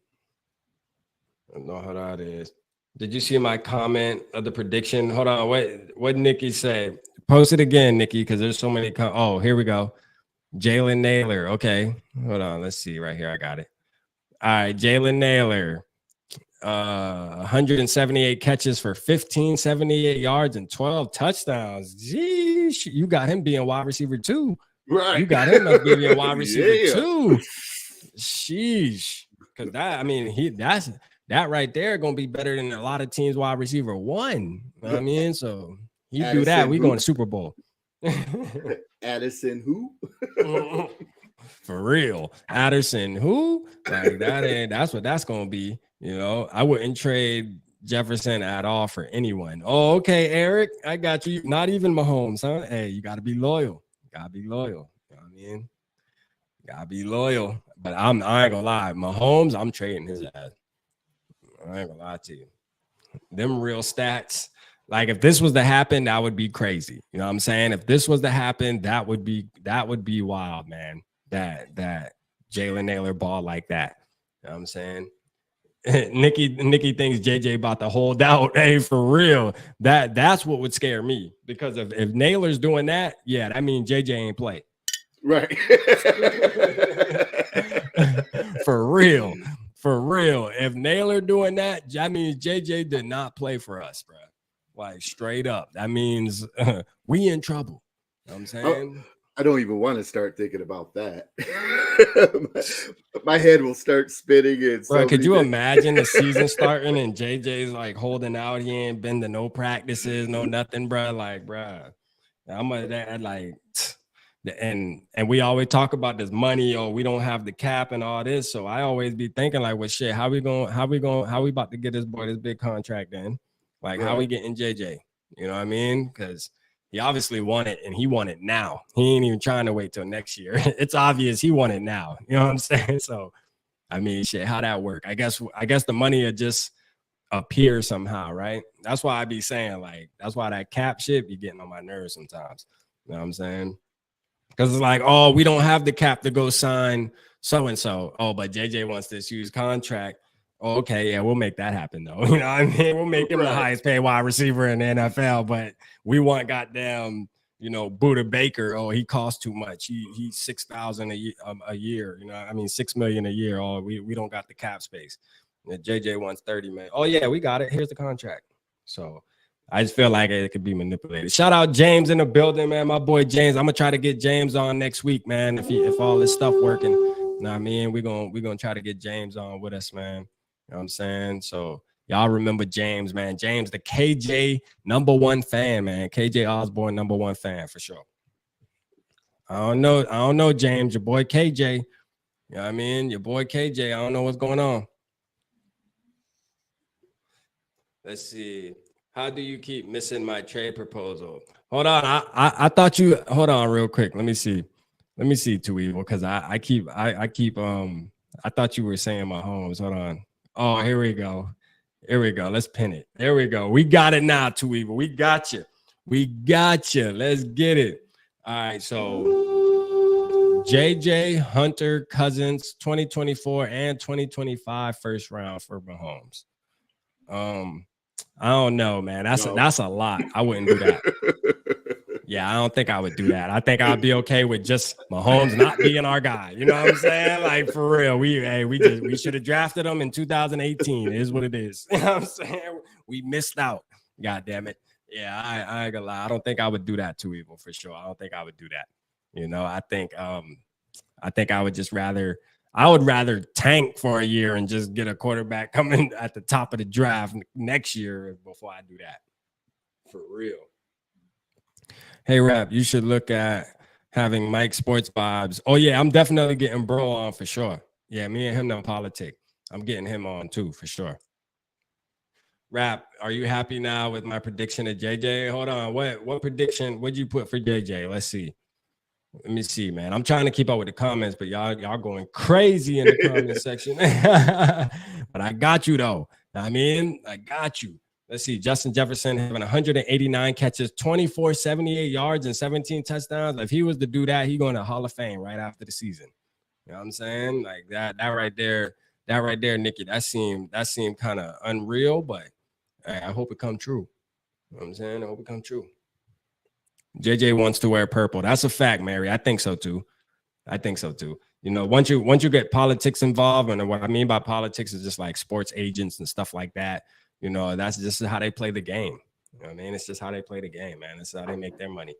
I know how that is. Did you see my comment of the prediction? Hold on. What Nikki say? Post it again, Nikki, because there's so many. Oh, here we go. Jalen Naylor. Okay. Hold on. Let's see right here. I got it. All right. Jalen Naylor. 178 catches for 1,578 yards and 12 touchdowns. Geez, you got him being wide receiver 2. Right. You got him as being a wide receiver 2. Sheesh. Because that right there gonna be better than a lot of teams wide receiver 1. You know what I mean? So you Addison, do that, we going to Super Bowl. Addison who? For real. Addison who? Like that's what that's gonna be. You know, I wouldn't trade Jefferson at all for anyone. Oh, okay, Eric. I got you. Not even Mahomes, huh? Hey, you gotta be loyal. Gotta be loyal. You know what I mean? Gotta be loyal. But I ain't gonna lie. Mahomes, I'm trading his ass. I ain't gonna lie to you. Them real stats. Like if this was to happen, that would be crazy. You know what I'm saying? If this was to happen, that would be wild, man. That Jalen Naylor ball like that. You know what I'm saying? Nikki thinks JJ about to hold out. Hey, for real. That's what would scare me. Because if Naylor's doing that, yeah, that means JJ ain't play. Right. For real. If Naylor doing that, that means JJ did not play for us, bro. Like straight up. That means we in trouble. You know what I'm saying? I don't even want to start thinking about that. My head will start spinning. Bro, could you imagine the season starting and JJ's like holding out? He ain't been to no practices, no nothing, bro. Like, bro, I'm like, and we always talk about this money or we don't have the cap and all this. So I always be thinking like, well, shit, how we about to get this boy this big contract in? Like, right. How we getting JJ? You know what I mean? Because He obviously want it, and he want it now. He ain't even trying to wait till next year. It's obvious he want it now. You know what I'm saying? So, I mean, shit, how that work? I guess the money will just appear somehow, right? That's why I be saying, like, that's why that cap shit be getting on my nerves sometimes. You know what I'm saying? Because it's like, oh, we don't have the cap to go sign so-and-so. Oh, but JJ wants this huge contract. Oh, okay, yeah, we'll make that happen, though. You know what I mean? We'll make him the highest paid wide receiver in the NFL, but we want goddamn, you know, Buda Baker. Oh, he costs too much. He's $6,000 a year. You know, I mean, $6 million a year. Oh, we don't got the cap space. And JJ wants 30 million. Oh, yeah, we got it. Here's the contract. So I just feel like it could be manipulated. Shout out James in the building, man. My boy James. I'm gonna try to get James on next week, man. If all this stuff working, you know what I mean? We're gonna try to get James on with us, man. You know what I'm saying? So y'all remember James, man. James, the KJ #1 fan, man. KJ Osborne #1 fan for sure. I don't know, James. Your boy KJ. You know what I mean? Your boy KJ. I don't know what's going on. Let's see. How do you keep missing my trade proposal? Hold on. I thought you hold on real quick. Let me see. Too Evil, because I thought you were saying Mahomes. Hold on. Oh, here we go. Let's pin it. There we go. We got it now, Too Evil. We got you. Let's get it. All right. So JJ, Hunter, Cousins, 2024 and 2025 first round for Mahomes. I don't know, man. That's a lot. I wouldn't do that. Yeah, I don't think I would do that. I think I'd be okay with just Mahomes not being our guy. You know what I'm saying? Like, for real. We should have drafted him in 2018. It is what it is. You know what I'm saying? We missed out. God damn it. Yeah, I ain't gonna lie. I don't think I would do that, Too Evil, for sure. I don't think I would do that. You know, I think I would just rather tank for a year and just get a quarterback coming at the top of the draft next year before I do that. For real. Hey, Rap, you should look at having Mike Sports Vibes. Oh, yeah, I'm definitely getting bro on for sure. Yeah, me and him don't politic. I'm getting him on too, for sure. Rap, are you happy now with my prediction of JJ? Hold on. What prediction would you put for JJ? Let's see. Let me see, man. I'm trying to keep up with the comments, but y'all going crazy in the comment section. But I got you, though. I mean, I got you. Let's see. Justin Jefferson having 189 catches, 78 yards, and 17 touchdowns. If he was to do that, he's going to Hall of Fame right after the season. You know what I'm saying? Like that right there, Nikki, that seemed kind of unreal, but I hope it come true. You know what I'm saying? I hope it come true. JJ wants to wear purple. That's a fact, Mary. I think so too. You know, once you get politics involved, and what I mean by politics is just like sports agents and stuff like that. You know, that's just how they play the game. You know what I mean? It's just how they play the game, man. It's how they make their money.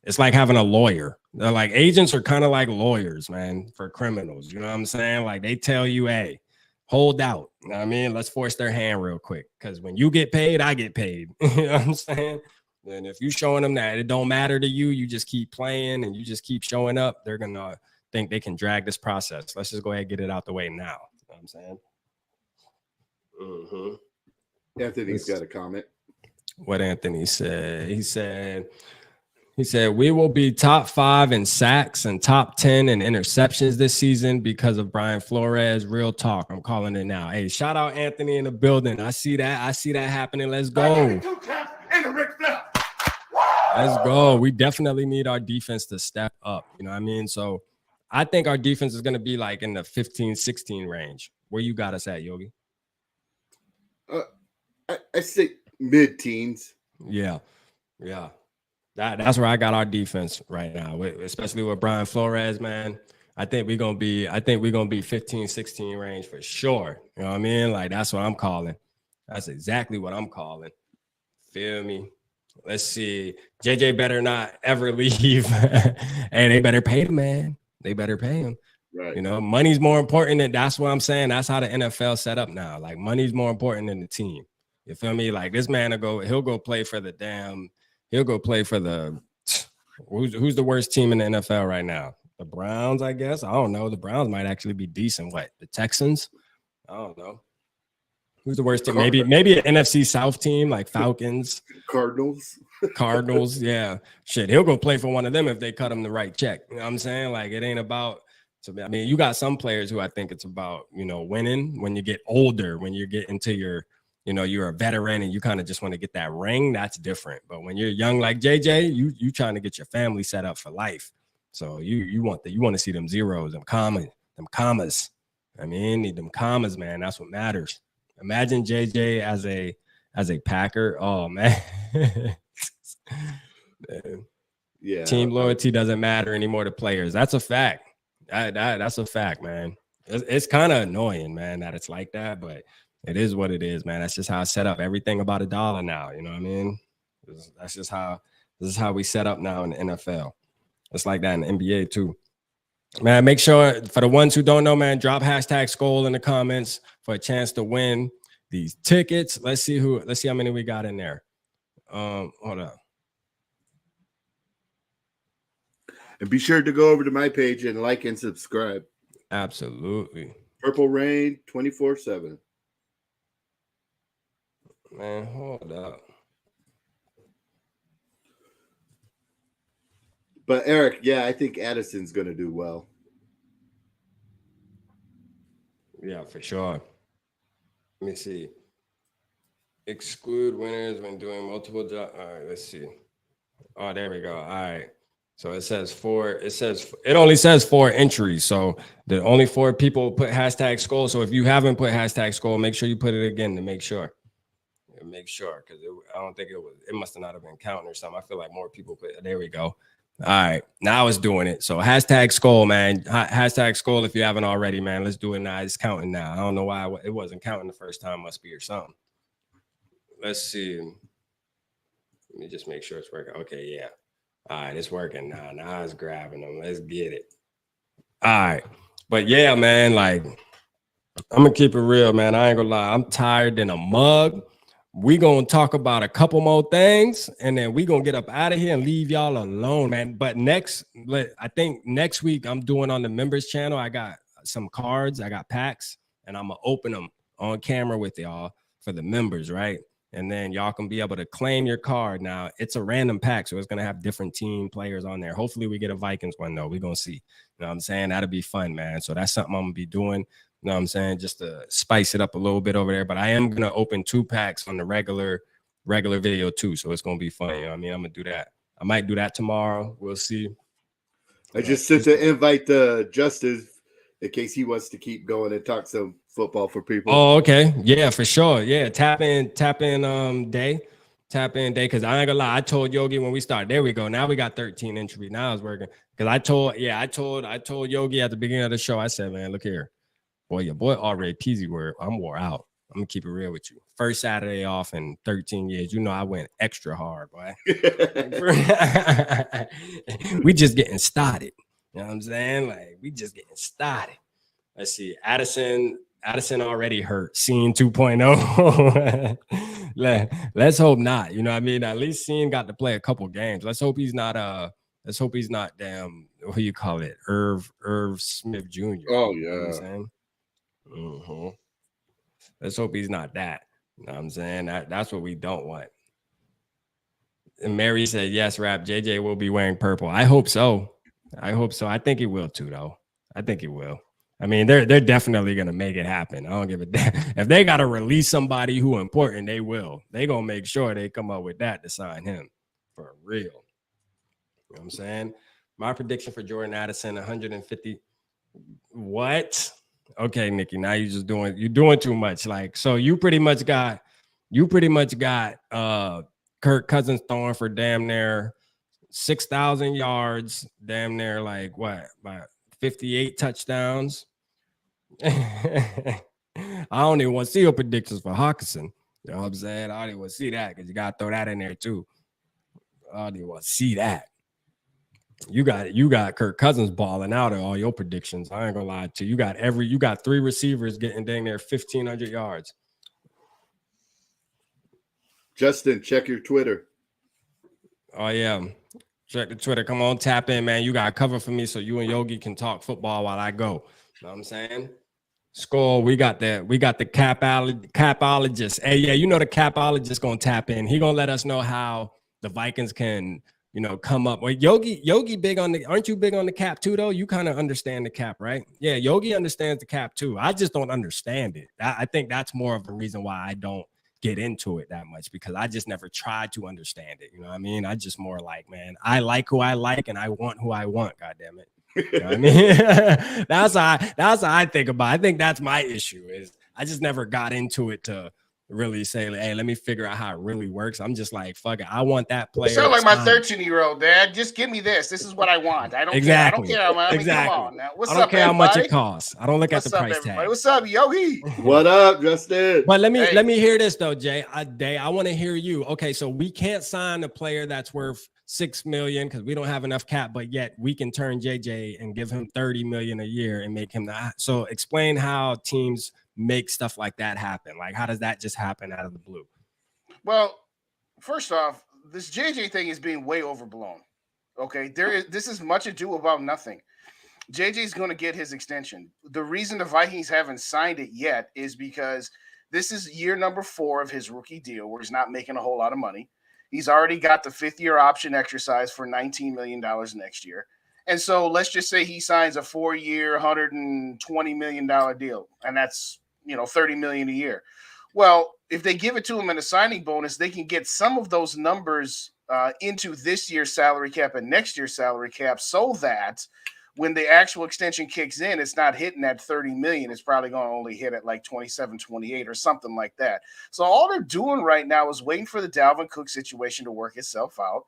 It's like having a lawyer. They're like, agents are kind of like lawyers, man, for criminals. You know what I'm saying? Like, they tell you, hey, hold out. You know what I mean? Let's force their hand real quick. Because when you get paid, I get paid. You know what I'm saying? And if you're showing them that it don't matter to you, you just keep playing and you just keep showing up, they're going to think they can drag this process. Let's just go ahead and get it out the way now. You know what I'm saying? Mm-hmm. Anthony's got a comment. What Anthony said. He said, we will be top 5 in sacks and top 10 in interceptions this season because of Brian Flores. Real talk. I'm calling it now. Hey, shout out Anthony in the building. I see that happening. Let's go. Let's go. We definitely need our defense to step up. You know what I mean? So I think our defense is going to be like in the 15-16 range. Where you got us at, Yogi? I say mid-teens. Yeah. That's where I got our defense right now, especially with Brian Flores, man. I think we're gonna be 15-16 range for sure. You know what I mean? Like, that's what I'm calling. That's exactly what I'm calling. Feel me? Let's see. JJ better not ever leave. And they better pay him, man. They better pay him. Right. You know, money's more important. That's what I'm saying. That's how the NFL set up now. Like, money's more important than the team. You feel me? Like, this man he'll go play for the who's the worst team in the NFL right now? The Browns, I guess. I don't know. The Browns might actually be decent. What? The Texans? I don't know. Who's the worst team? Maybe an NFC South team like Falcons, Cardinals. Yeah, shit, he'll go play for one of them if they cut him the right check. You know what I'm saying? Like, it ain't about. So I mean, you got some players who I think it's about, winning when you get older, when you get into your, you're a veteran and you kind of just want to get that ring. That's different. But when you're young like JJ, you trying to get your family set up for life. So you want to see them zeros, them commas. I mean, need them commas, man. That's what matters. Imagine JJ as a Packer. Oh man. Yeah. Team loyalty doesn't matter anymore to players. That's a fact. That's a fact, man. It's kind of annoying, man, that it's like that, but it is what it is, man. That's just how I set up everything about $1 now. You know what I mean? This is how we set up now in the NFL. It's like that in the NBA too. Man, make sure for the ones who don't know, man, drop hashtag Skol in the comments for a chance to win these tickets. Let's see how many we got in there. Hold up. And be sure to go over to my page and like and subscribe. Absolutely. Purple Rain 24/7. Man, hold up. But Eric, yeah, I think Addison's going to do well. Yeah, for sure. Let me see. Exclude winners when doing multiple jobs. All right, let's see. Oh, there we go. All right. So it says it only says 4 entries. So the only 4 people put hashtag Skol. So if you haven't put hashtag Skol, make sure you put it again to make sure. Because I don't think it must have not have been counting or something. I feel like more people put. There we go. All right, now it's doing it. So hashtag Skol, man. Hashtag Skol if you haven't already, man. Let's do it now. It's counting now. I don't know why it wasn't counting the first time. Must be or something. Let's see. Let me just make sure it's working. Okay, yeah. All right, it's working now. Now it's grabbing them. Let's get it. All right. But yeah, man, like, I'm going to keep it real, man. I ain't going to lie. I'm tired than a mug. We going to talk about a couple more things, and then we going to get up out of here and leave y'all alone, man. But I think next week I'm doing on the members channel. I got some cards. I got packs, and I'm going to open them on camera with y'all for the members, right? And then y'all can be able to claim your card. Now, it's a random pack, so it's going to have different team players on there. Hopefully, we get a Vikings one, though. We're going to see. You know what I'm saying? That'll be fun, man. So that's something I'm going to be doing. You know what I'm saying? Just to spice it up a little bit over there. But I am going to open 2 packs on the regular video, too. So it's going to be fun. You know what I mean? I'm going to do that. I might do that tomorrow. We'll see. I just sent an invite to Justice in case he wants to keep going and talk some football for people. Oh, okay. Yeah, for sure. Yeah, tap in day. Tap in day, because I ain't gonna lie. I told Yogi when we started. There we go. Now we got 13 entries. Now it's working. Because I told Yogi at the beginning of the show, I said, man, look here. Boy, your boy already peasy word. I'm wore out. I'm gonna keep it real with you. First Saturday off in 13 years. You know I went extra hard, boy. We just getting started. You know what I'm saying? Like, we just getting started. Let's see. Addison already hurt. Scene 2.0. Let's hope not. You know what I mean? At least Scene got to play a couple games. Let's hope he's not damn, what do you call it? Irv Smith Jr. Oh, You know what I'm yeah. saying? Let's hope he's not that. You know what I'm saying? That's what we don't want. And Mary said, yes, Rap, JJ will be wearing purple. I hope so. I think he will too, though. I think he will. I mean, they're definitely gonna make it happen. I don't give a damn. If they gotta release somebody who important, they will. They gonna make sure they come up with that to sign him for real. You know what I'm saying? My prediction for Jordan Addison, 150. What? Okay, Nikki. Now you're doing too much. Like, so you pretty much got Kirk Cousins throwing for damn near 6,000 yards, damn near like what, about 58 touchdowns. I don't even want to see your predictions for Hawkinson. You know what I'm saying? I don't even want to see that, because you got to throw that in there too. I don't even want to see that. You got Kirk Cousins balling out of all your predictions. I ain't gonna lie to you. You got 3 receivers getting dang near 1,500 yards. Justin, check your Twitter. Oh yeah. Check the Twitter. Come on, tap in, man. You got cover for me so you and Yogi can talk football while I go. You know what I'm saying? Skull, we got the capologist. Hey, yeah, you know the capologist gonna tap in. He gonna let us know how the Vikings can, come up. Well, Yogi big on aren't you big on the cap too, though? You kind of understand the cap, right? Yeah, Yogi understands the cap too. I just don't understand it. I think that's more of the reason why I don't get into it that much, because I just never tried to understand it. You know what I mean? I just more like, man, I like who I like and I want who I want. God damn it. You know what I mean? that's how I think about it. I think that's my issue, is I just never got into it to really say, hey, let me figure out how it really works. I'm just like, fuck it. I want that player. You sound like my 13-year-old, Dad. Just give me this. This is what I want. I don't care. I don't care, man. Exactly. Come on now. What's up, I don't care everybody? how much it costs. I don't look at the price tag. What's up, Yogi? What up, Justin? But let me hear this though, Jay. I want to hear you. Okay, so we can't sign a player that's worth $6 million because we don't have enough cap, but yet we can turn JJ and give him $30 million a year and make him that. So explain how teams make stuff like that happen. Like, how does that just happen out of the blue? Well, first off, this JJ thing is being way overblown. Okay, this is much ado about nothing. JJ's going to get his extension. The reason the Vikings haven't signed it yet is because this is year number 4 of his rookie deal, where he's not making a whole lot of money. He's already got the 5th-year option exercise for $19 million next year. And so let's just say he signs a 4-year, $120 million deal, and that's, $30 million a year. Well, if they give it to him in a signing bonus, they can get some of those numbers into this year's salary cap and next year's salary cap, so that when the actual extension kicks in, it's not hitting at 30 million. It's probably going to only hit at like 27, 28 or something like that. So all they're doing right now is waiting for the Dalvin Cook situation to work itself out.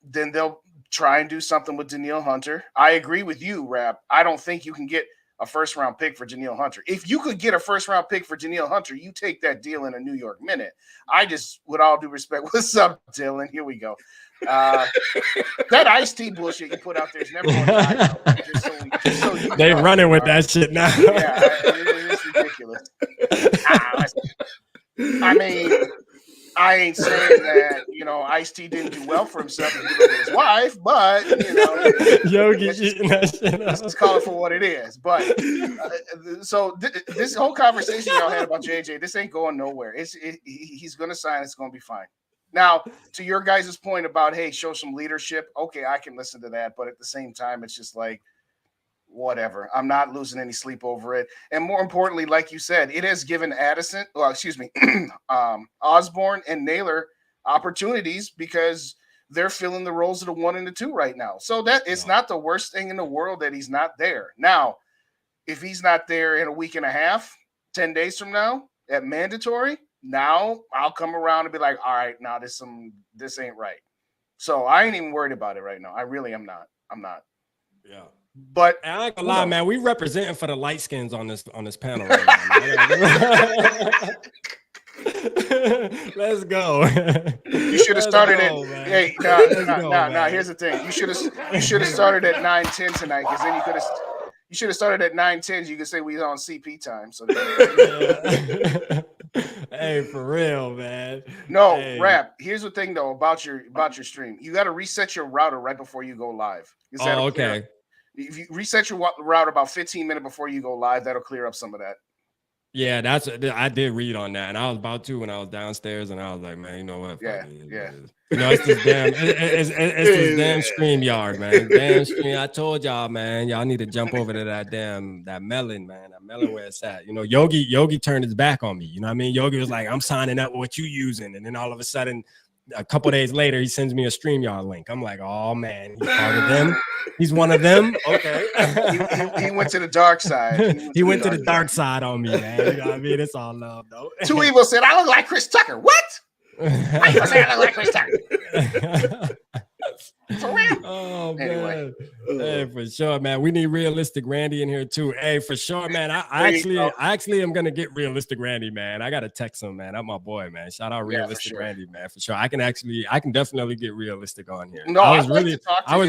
Then they'll try and do something with Danielle Hunter. I agree with you, Rap. I don't think you can get a first-round pick for Danielle Hunter. If you could get a first-round pick for Danielle Hunter, you take that deal in a New York minute. I just, with all due respect, what's up, Dylan? Here we go. That Ice-T bullshit you put out there is never going to die. They running with that shit now. Yeah, it's ridiculous. I mean, I ain't saying that, Ice-T didn't do well for himself with his wife, but, Yogi eating that shit up. Let's call it for what it is. But so this whole conversation y'all had about JJ, this ain't going nowhere. He's going to sign. It's going to be fine. Now, to your guys' point about, hey, show some leadership. Okay, I can listen to that. But at the same time, it's just like, whatever. I'm not losing any sleep over it. And more importantly, like you said, it has given Osborne and Naylor opportunities, because they're filling the roles of the 1 and the 2 right now. So that it's not the worst thing in the world that he's not there. Now, if he's not there in a week and a half, 10 days from now at mandatory, now I'll come around and be like, all right, now this ain't right. So I ain't even worried about it right now. I really am not. I'm not. Yeah. But I ain't gonna lie, man. We representing for the light skins on this panel right now. Let's go. You should have started at. Hey, no. Here's the thing. You should have started at 9:10 tonight, because then you should have started at 9:10. You could say we was on CP time. So. Hey, for real, man. No, hey. Rap. Here's the thing though about your stream. You got to reset your router right before you go live. Oh, okay. If you reset your router about 15 minutes before you go live, that'll clear up some of that. Yeah, I did read on that, and I was about to when I was downstairs, and I was like, man, you know what? Yeah. It's this damn, it's this damn StreamYard, man. Damn stream. I told y'all, man, y'all need to jump over to that melon, man. That melon where it's at. Yogi turned his back on me. You know what I mean? Yogi was like, I'm signing up with what you using, and then all of a sudden, a couple days later, he sends me a StreamYard link. I'm like, oh man, he's part of them. He's one of them. Okay. he went to the dark side. He went to the dark side on me, man. You know what I mean? It's all love, though. Two Evil said, I look like Chris Tucker. What? How you say I look like Chris Tucker? For real. Oh, man. Anyway. Hey, for sure, man. We need Realistic Randy in here, too. Hey, for sure, man. I actually am going to get Realistic Randy, man. I got to text him, man. That's my boy, man. Shout out Realistic Randy, man. For sure. I can definitely get Realistic on here. No, I was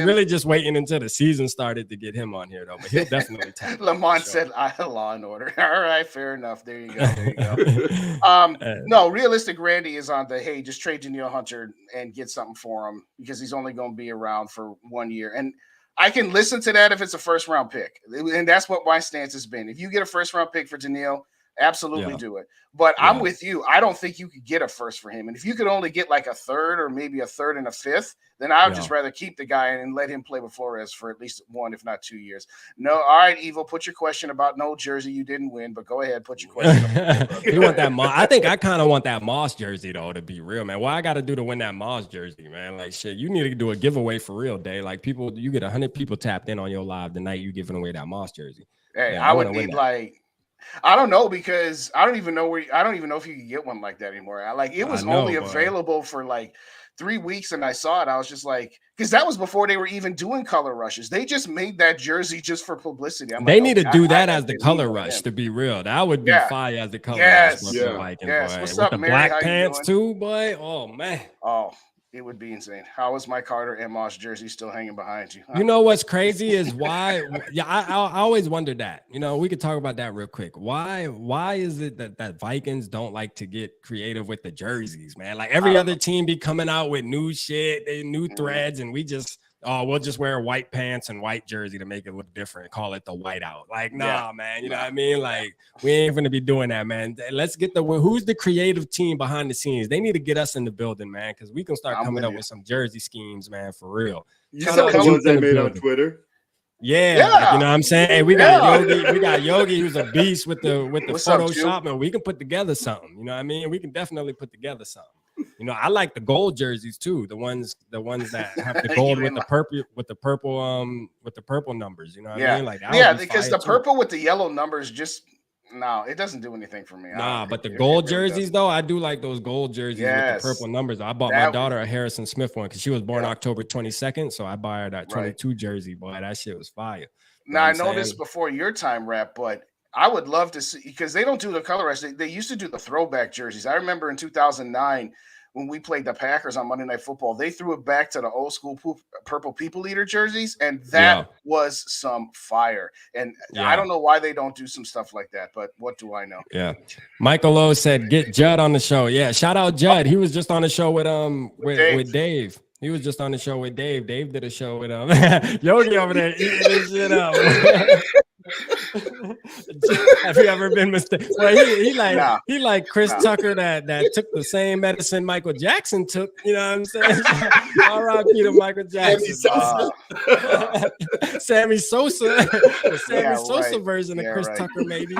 really just waiting until the season started to get him on here, though. But he'll definitely tap. Lamont said, I have Law and Order. All right, fair enough. There you go. No, Realistic Randy is on the, hey, just trade Danielle Hunter and get something for him, because he's only going to be around for 1 year. And I can listen to that if it's a first round pick, and that's what my stance has been. If you get a first round pick for Daniil, absolutely do it. But I'm with you. I don't think you could get a first for him. And if you could only get like a third or maybe a third and a fifth, then I would just rather keep the guy and let him play with Flores for at least 1, if not 2 years. No, all right, Evo, put your question about no jersey. You didn't win, but go ahead, put your question. You want that? I think I kind of want that Moss jersey though. To be real, man, what I got to do to win that Moss jersey, man? Like shit, you need to do a giveaway for real, day. Like people, you get 100 people tapped in on your live the night you giving away that Moss jersey. Hey, man, I would need like. I don't know because I don't even know if you can get one like that anymore. It was only available for like 3 weeks, and I saw it. I was just like, because that was before they were even doing color rushes. They just made that jersey just for publicity. They need to do that as the color rush. To be real, that would be fire as the color rush. Yes. What's with up, the Mary? black How pants too, boy? Oh man. Oh. It would be insane. How is my Carter and Moss jersey still hanging behind you? You know what's crazy is why? I always wondered that. You know, we could talk about that real quick. Why is it that Vikings don't like to get creative with the jerseys, man? Like every other team be coming out with new shit, new threads, and we just we'll just wear white pants and white jersey to make it look different. Call it the white out. Like, nah, man. You know what I mean? Like, we ain't gonna be doing that, man. Let's get who's the creative team behind the scenes. They need to get us in the building, man, because we can start coming up with some jersey schemes, man, for real. You saw the ones they made on Twitter. Yeah, like, you know what I'm saying? Hey, we got Yogi. We got Yogi, who's a beast with the Photoshop, man. We can put together something. You know what I mean? We can definitely put together something. You know, I like the gold jerseys too. The ones that have the gold with the purple numbers. You know what I mean? Like because the purple with the yellow numbers just it doesn't do anything for me. But the gold jerseys though, I do like those gold jerseys with the purple numbers. I bought my daughter a Harrison Smith one because she was born October 22nd, so I bought her that 22 jersey. Boy, that shit was fire. Now I know this before your time, Rap, but I would love to see, because they don't do the color rush. They used to do the throwback jerseys. I remember in 2009 when we played the Packers on Monday Night Football, they threw it back to the old school purple People Eater jerseys, and that was some fire. And I don't know why they don't do some stuff like that, but what do I know? Yeah. Michael O said, get Judd on the show. Yeah, shout out Judd. He was just on the show with Dave. He was just on the show with Dave. Dave did a show with Yogi over there eating this shit up. Have you ever been mistaken? Well, he like Chris Tucker that took the same medicine Michael Jackson took. You know what I'm saying? R.I.P. to Michael Jackson. Sammy Sosa. The Sammy Sosa version of Chris Tucker, maybe.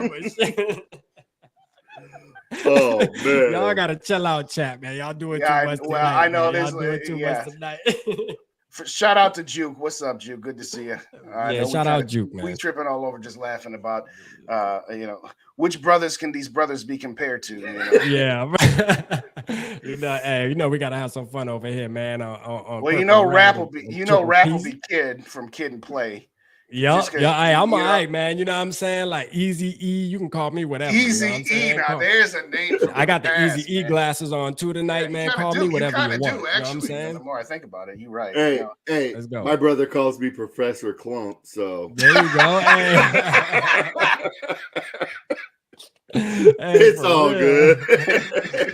Oh man, y'all gotta chill out, chat, man. Y'all doing too much tonight. Well, I know this. Y'all doing too much tonight. Shout out to Juke. What's up, Juke? Good to see you. Shout out Juke, man. We tripping all over just laughing about, which brothers can these brothers be compared to? Yeah. We gotta have some fun over here, man. Rap will be Kid from Kid and Play. I'm all right, man. You know what I'm saying? Like Easy E, you can call me whatever. Easy E, now there's a name. I got the Easy E glasses on too tonight, man. Call me whatever you want. You know what I'm saying? The more I think about it, you're right. Hey, let's go. My brother calls me Professor Clump, so there you go. It's all good.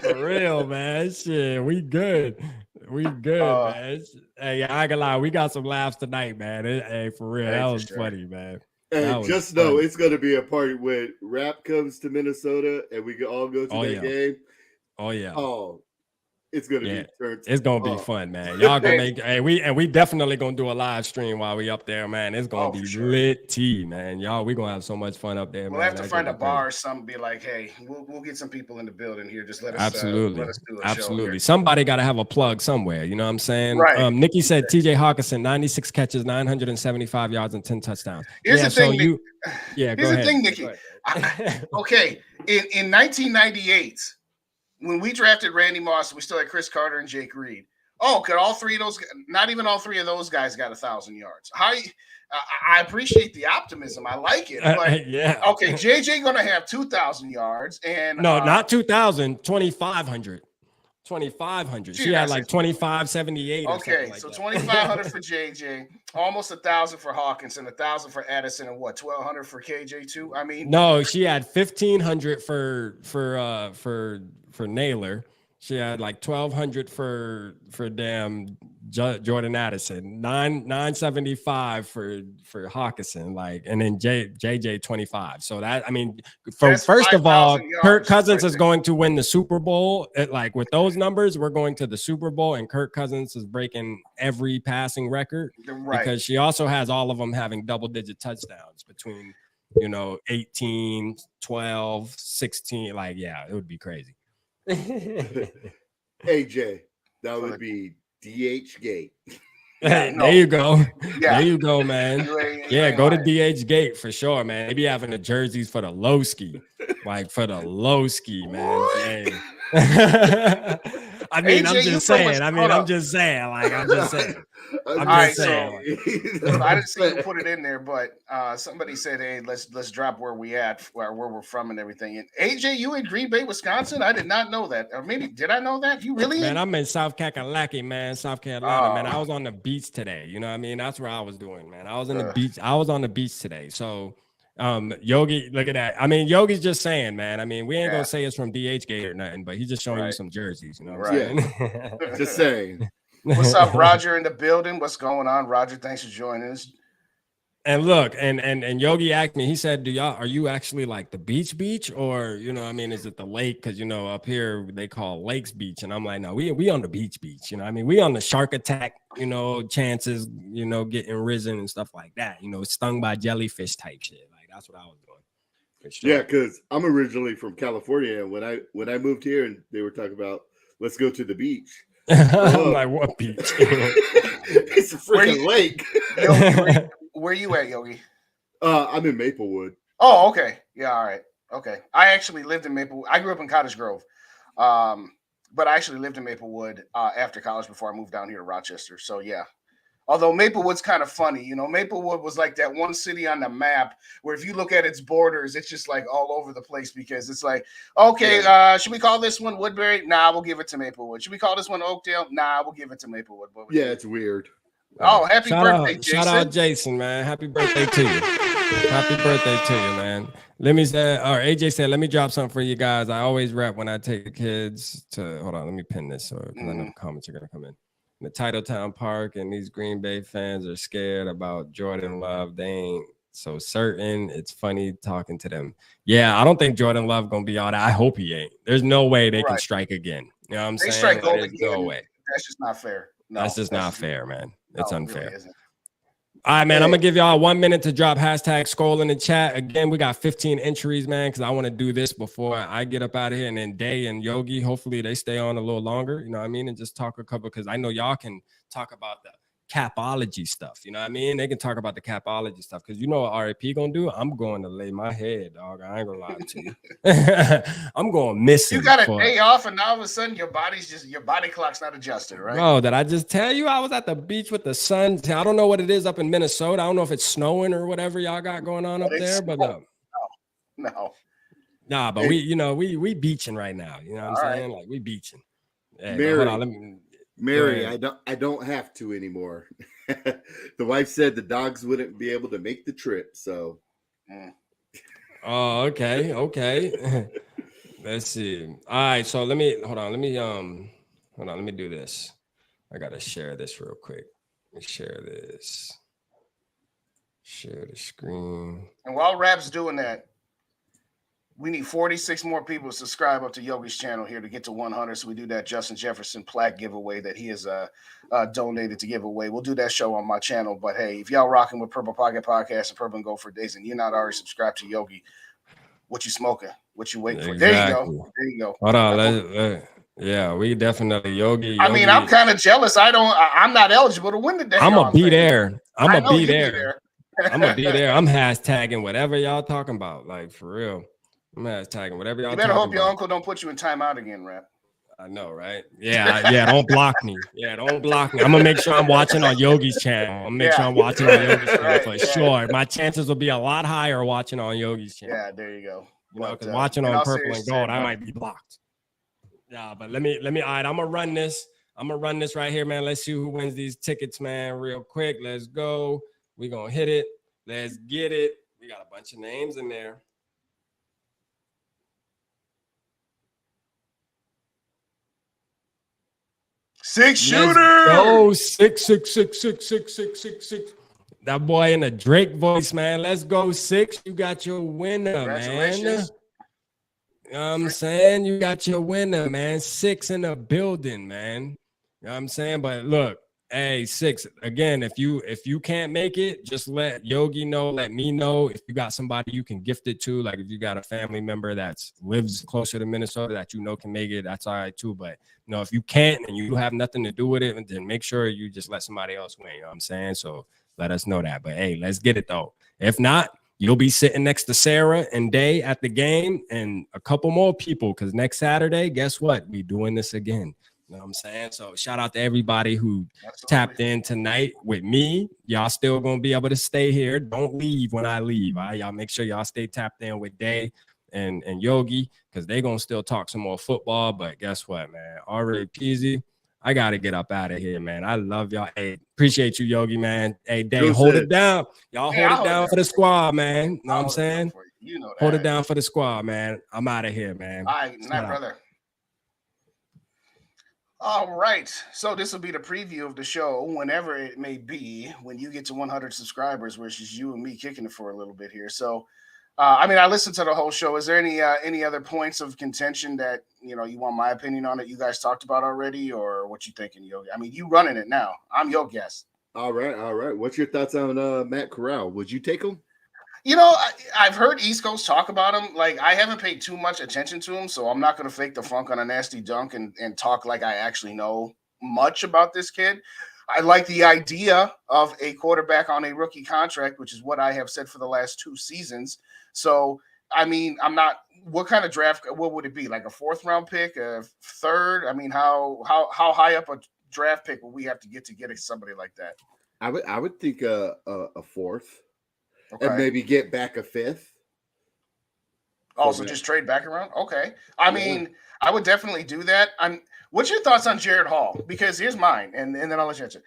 For real, man. Shit, we good. We good, man. Hey, I ain't gonna lie, we got some laughs tonight, man. Hey, for real, that was funny, man. Hey, just know it's gonna be a party when Rap comes to Minnesota and we can all go to that game. Oh yeah. Oh, it's gonna be it's gonna be fun, man. Y'all gonna make we definitely gonna do a live stream while we up there, man. It's gonna be lit tea, man. Y'all, we gonna have so much fun up there. We'll have to find a bar or something. Be like, hey, we'll get some people in the building here. Just let us let us do a show here. Somebody got to have a plug somewhere. You know what I'm saying? Right. Nikki said T.J. Hawkinson, 96 catches, 975 yards, and 10 touchdowns. Here's the thing. Here's the thing, Nikki. Okay, in 1998. When we drafted Randy Moss, we still had Chris Carter and Jake Reed. Could all three of those? Not even all three of those guys got 1,000 yards. I appreciate the optimism. I like it. But, Okay, JJ gonna have 2,000 yards, and not 2,000, 2,500. 2,500. She had like 2,578. Okay, so 2,500 for JJ, almost 1,000 for Hawkins, and 1,000 for Addison, and what 1,200 for KJ too. I mean, no, she had 1,500 for Naylor. She had like 1,200 for damn Jordan Addison, 975 for Hawkinson, like, and then JJ 25. So that, I mean, first of all, Kirk Cousins is going to win the Super Bowl. Like with those numbers, we're going to the Super Bowl, and Kirk Cousins is breaking every passing record because she also has all of them having double-digit touchdowns between, 18, 12, 16. Like, yeah, it would be crazy. AJ, that would be DH Gate. There you go. Yeah. There you go, man. Yeah, go to DH Gate for sure, man. They be having the jerseys for the low ski, like for the low ski, man. Hey. I mean, I'm just saying. I'm just saying. I didn't see you put it in there, but somebody said, "Hey, let's drop where we're from, and everything." And AJ, you in Green Bay, Wisconsin? I did not know that, or maybe did I know that? You really? Man, I'm in South Kakalaki, man, South Carolina, man. I was on the beach today. You know what I mean? That's where I was doing, man. I was on the beach. I was on the beach today. So, Yogi, look at that. I mean, Yogi's just saying, man. I mean, we ain't gonna say it's from DH Gate or nothing, but he's just showing you some jerseys. You know what I'm saying? Just saying. What's up, Roger, in the building? What's going on, Roger? Thanks for joining us. And look, and Yogi asked me, he said, are you actually like the beach, or, is it the lake? Because, up here they call Lakes Beach. And I'm like, no, we on the beach, we on the shark attack, chances, getting risen and stuff like that, stung by jellyfish type shit. Like, that's what I was doing. For sure. Yeah, because I'm originally from California. And when I moved here and they were talking about, let's go to the beach. I'm like, what beach? It's a freaking lake. Yogi, where you at, Yogi? I'm in Maplewood. Oh, okay. Yeah, all right. Okay. I actually lived in Maplewood. I grew up in Cottage Grove. But I actually lived in Maplewood after college before I moved down here to Rochester. So yeah. Although Maplewood's kind of funny, Maplewood was like that one city on the map where if you look at its borders, it's just like all over the place because it's like, okay, should we call this one Woodbury? Nah, we'll give it to Maplewood. Should we call this one Oakdale? Nah, we'll give it to Maplewood. Yeah, it's weird. Oh, happy birthday, Jason. Shout out Jason, man. Happy birthday to you. Happy birthday to you, man. AJ said, let me drop something for you guys. I always rap when I take the kids to, hold on, let me pin this because I know the comments are going to come in. The Titletown Park, and these Green Bay fans are scared about Jordan Love. They ain't so certain. It's funny talking to them. Yeah, I don't think Jordan Love gonna be all that. I hope he ain't. There's no way they can strike again. You know what I'm saying? Strike gold again. No way. That's just not fair. No, that's just not fair, man. It's unfair. Really isn't. All right, man. I'm gonna give y'all 1 minute to drop hashtag Skol in the chat. Again, we got 15 entries, man, because I want to do this before I get up out of here. And then Day and Yogi, hopefully they stay on a little longer, you know what I mean? And just talk a couple, because I know y'all can talk about the capology stuff, you know what I mean? They can talk about the capology stuff, because you know what RAP gonna do? I'm going to lay my head, dog. I ain't gonna lie to you. I'm going missing. You got a day off, and all of a sudden your body clock's not adjusted, right? Bro, did I just tell you I was at the beach with the sun? I don't know what it is up in Minnesota. I don't know if it's snowing or whatever y'all got going on up there, but no. Nah, but we beaching right now. You know what I'm saying? Like we beaching. Hey, hold on, Mary, I don't have to anymore. The wife said the dogs wouldn't be able to make the trip, so. Oh, okay. Let's see. All right, so let me do this. I gotta share this real quick. Let me share this. Share the screen. And while Rap's doing that, we need 46 more people to subscribe up to Yogi's channel here to get to 100. So we do that Justin Jefferson plaque giveaway that he has donated to give away. We'll do that show on my channel. But hey, if y'all rocking with Purple Pocket Podcast and Purple and Go for Days and you're not already subscribed to Yogi, what you smoking? What you waiting for? Exactly. There you go. Hold on. Yeah, we definitely Yogi. I mean, I'm kind of jealous. I'm not eligible to win the day. I'm gonna be there. I'm gonna be there. I'm hashtagging whatever y'all talking about. Like for real. I'm hashtagging whatever y'all. You better hope your uncle don't put you in timeout again, Rap. I know, right? Yeah. Don't block me. Yeah, don't block me. I'm gonna make sure I'm watching on Yogi's channel. I'm gonna make sure I'm watching on Yogi's channel for sure. My chances will be a lot higher watching on Yogi's channel. Yeah, there you go. You know, because watching on Purple and Gold, I might be blocked. Yeah, but let me. All right, I'm gonna run this. Right here, man. Let's see who wins these tickets, man. Real quick. Let's go. We're gonna hit it. Let's get it. We got a bunch of names in there. Six shooter. Go 6. That boy in a Drake voice, man. Let's go 6. You got your winner, man. Congratulations. You know what I'm saying? You got your winner, man. 6 in the building, man. You know what I'm saying? But look, hey, 6. Again, if you can't make it, just let Yogi know, let me know. If you got somebody you can gift it to, like if you got a family member that lives closer to Minnesota that you know can make it, that's all right too. But you know, if you can't and you have nothing to do with it, then make sure you just let somebody else win. You know what I'm saying? So let us know that. But hey, let's get it though. If not, you'll be sitting next to Sarah and Day at the game and a couple more people, because next Saturday, guess what? We doing this again. You know what I'm saying? So shout out to everybody who tapped in tonight with me. Y'all still going to be able to stay here. Don't leave when I leave. All right? Y'all make sure y'all stay tapped in with Day and Yogi, because they're going to still talk some more football. But guess what, man? Already peasy. I got to get up out of here, man. I love y'all. Hey, appreciate you, Yogi, man. Hey, Day, hold it down. Y'all hold it down for the squad, man. You know what I'm saying? You know that. Hold it down for the squad, man. I'm out of here, man. All right, night, brother. All right. So this will be the preview of the show, whenever it may be, when you get to 100 subscribers, which is you and me kicking it for a little bit here. So, I mean, I listened to the whole show. Is there any other points of contention that, you know, you want my opinion on it you guys talked about already, or what you thinking, Yogi? I mean, you running it now. I'm your guest. All right. What's your thoughts on Matt Corral? Would you take him? You know, I've heard East Coast talk about him. Like, I haven't paid too much attention to him, so I'm not going to fake the funk on a nasty dunk and talk like I actually know much about this kid. I like the idea of a quarterback on a rookie contract, which is what I have said for the last 2 seasons. So, I mean, I'm not – what kind of draft – what would it be? Like a 4th-round pick, a 3rd? I mean, how high up a draft pick would we have to get somebody like that? I would think a 4th. Okay. And maybe get back a 5th. Also, just trade back around? Okay. I mean, I would definitely do that. What's your thoughts on Jared Hall? Because here's mine, and then I'll let you answer.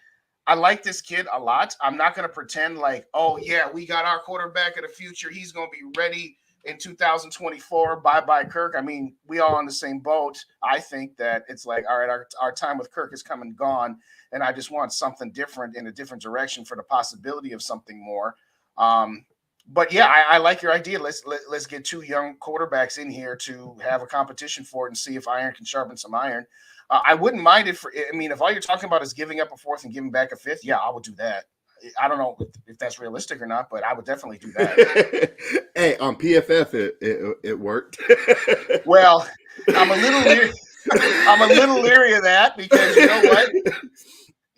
I like this kid a lot. I'm not going to pretend like, oh, yeah, we got our quarterback of the future. He's going to be ready in 2024. Bye-bye, Kirk. I mean, we all on the same boat. I think that it's like, all right, our time with Kirk is come and gone, and I just want something different in a different direction for the possibility of something more. But yeah, I like your idea. Let's get 2 young quarterbacks in here to have a competition for it and see if iron can sharpen some iron. I wouldn't mind it if all you're talking about is giving up a 4th and giving back a 5th, yeah, I would do that. I don't know if that's realistic or not, but I would definitely do that. Hey, on PFF, it worked. Well, I'm a little leery of that, because you know what?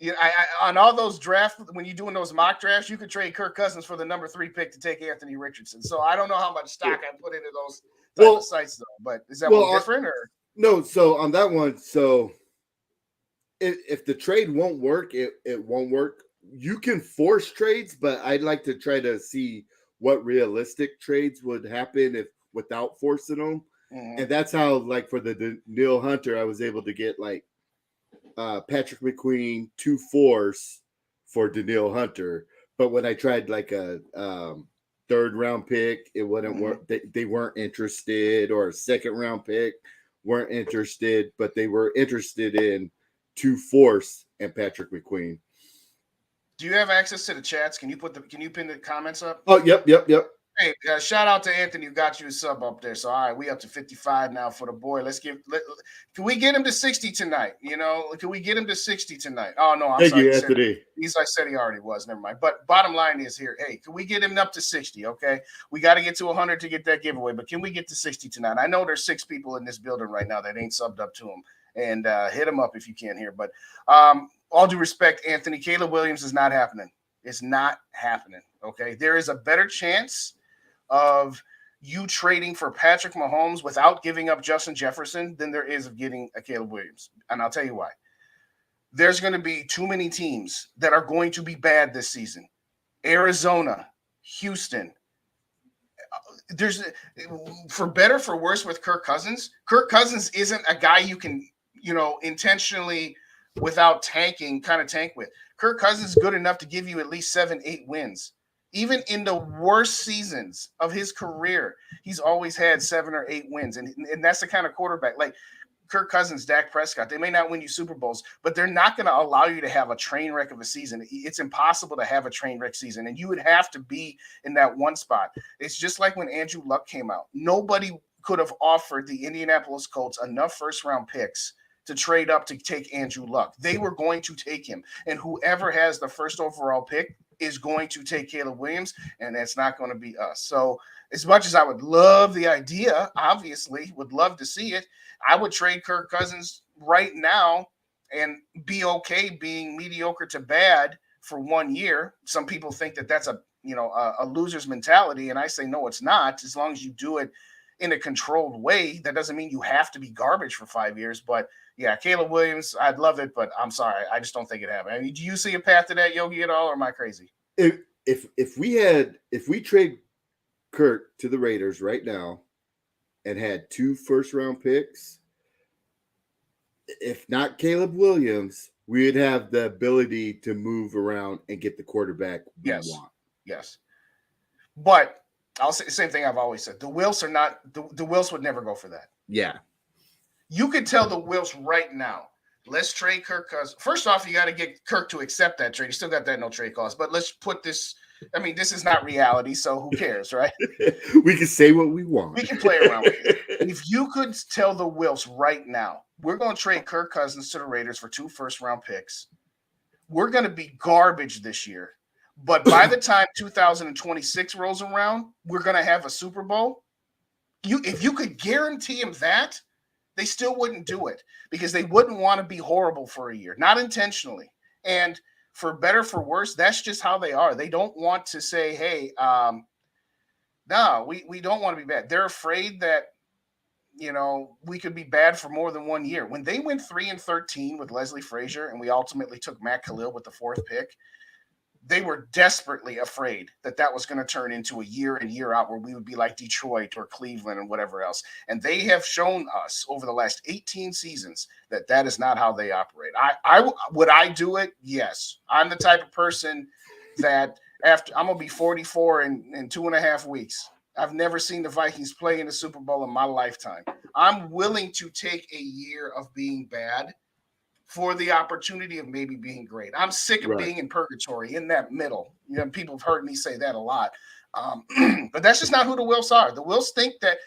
You know, on all those drafts, when you're doing those mock drafts, you could trade Kirk Cousins for the number 3 pick to take Anthony Richardson. So I don't know how much stock I put into those type of sites, though. But is that one different, or no? So on that one, so if the trade won't work, it won't work. You can force trades, but I'd like to try to see what realistic trades would happen without forcing them. Mm-hmm. And that's how, like for the Danielle Hunter, I was able to get like Patrick McQueen 2 4s for Danielle Hunter, but when I tried like a 3rd-round pick, it wouldn't work. They weren't interested, or a 2nd-round pick weren't interested, but they were interested in 2 4s and Patrick McQueen. Do you have access to the chats? Can you pin the comments up? Oh, yep. Hey, shout out to Anthony who got you a sub up there. So, all right, we up to 55 now for the boy. Can we get him to 60 tonight? You know, can we get him to 60 tonight? Oh, no, I'm sorry. Thank you, Anthony. I said he already was. Never mind. But bottom line is here, hey, can we get him up to 60, okay? We got to get to 100 to get that giveaway, but can we get to 60 tonight? I know there's 6 people in this building right now that ain't subbed up to him. And hit him up if you can here. But all due respect, Anthony, Caleb Williams is not happening. It's not happening, okay? There is a better chance of you trading for Patrick Mahomes without giving up Justin Jefferson than there is of getting a Caleb Williams. And I'll tell you why. There's going to be too many teams that are going to be bad this season. Arizona, Houston. There's, for better, for worse, with Kirk Cousins. Kirk Cousins isn't a guy you can, intentionally, without tanking, kind of tank with. Kirk Cousins is good enough to give you at least 7-8 wins. Even in the worst seasons of his career, he's always had 7 or 8 wins. And that's the kind of quarterback. Like, Kirk Cousins, Dak Prescott. They may not win you Super Bowls, but they're not going to allow you to have a train wreck of a season. It's impossible to have a train wreck season, and you would have to be in that one spot. It's just like when Andrew Luck came out. Nobody could have offered the Indianapolis Colts enough first-round picks to trade up to take Andrew Luck. They were going to take him, and whoever has the first overall pick is going to take Caleb Williams, and that's not going to be us. So as much as I would love the idea, obviously would love to see it, I would trade Kirk Cousins right now and be okay being mediocre to bad for 1 year. Some people think that that's a loser's mentality, and I say no, it's not. As long as you do it in a controlled way, that doesn't mean you have to be garbage for 5 years. But yeah, Caleb Williams, I'd love it, but I'm sorry, I just don't think it happened. I mean, do you see a path to that, Yogi, at all, or am I crazy? If we trade Kirk to the Raiders right now and had 2 first-round picks, if not Caleb Williams, we'd have the ability to move around and get the quarterback we want. Yes. But I'll say the same thing I've always said. The Wills are not – the Wills would never go for that. Yeah. You could tell the Wills right now, let's trade Kirk Cousins. First off, you got to get Kirk to accept that trade. You still got that no trade clause. But let's put this – I mean, this is not reality, so who cares, right? We can say what we want. We can play around with it. If you could tell the Wills right now, we're going to trade Kirk Cousins to the Raiders for 2 first-round picks. We're going to be garbage this year. But by the time 2026 rolls around, we're going to have a Super Bowl. If you could guarantee them that, they still wouldn't do it because they wouldn't want to be horrible for a year, not intentionally. And for better, for worse, that's just how they are. They don't want to say, hey, no, we don't want to be bad. They're afraid that, we could be bad for more than 1 year. When they went 3-13 with Leslie Frazier and we ultimately took Matt Khalil with the 4th pick, they were desperately afraid that was going to turn into a year in, year out where we would be like Detroit or Cleveland and whatever else. And they have shown us over the last 18 seasons that is not how they operate. Would I do it? Yes. I'm the type of person that after I'm going to be 44 in 2.5 weeks. I've never seen the Vikings play in the Super Bowl in my lifetime. I'm willing to take a year of being bad for the opportunity of maybe being great. I'm sick of being in purgatory in that middle. People have heard me say that a lot. But that's just not who the Wills are. The Wills think that,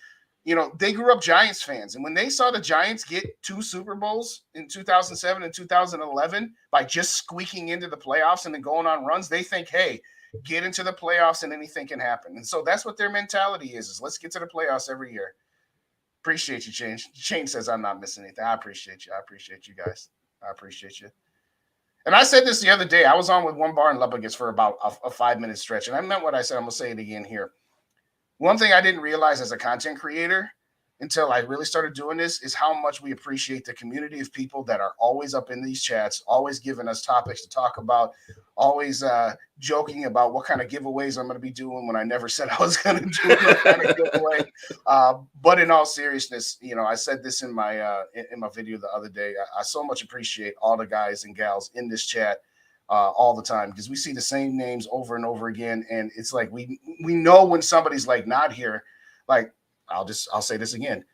they grew up Giants fans. And when they saw the Giants get 2 Super Bowls in 2007 and 2011 by just squeaking into the playoffs and then going on runs, they think, hey, get into the playoffs and anything can happen. And so that's what their mentality is let's get to the playoffs every year. Appreciate you, Shane. Shane says I'm not missing anything. I appreciate you. I appreciate you guys. I appreciate you. And I said this the other day. I was on with One Bar in Lubbock for about a 5-minute stretch. And I meant what I said. I'm going to say it again here. One thing I didn't realize as a content creator until I really started doing this is how much we appreciate the community of people that are always up in these chats, always giving us topics to talk about, always joking about what kind of giveaways I'm going to be doing when I never said I was going to do that kind of giveaway. But in all seriousness, I said this in my video the other day. I so much appreciate all the guys and gals in this chat all the time because we see the same names over and over again, and it's like we know when somebody's like not here. Like I'll say this again.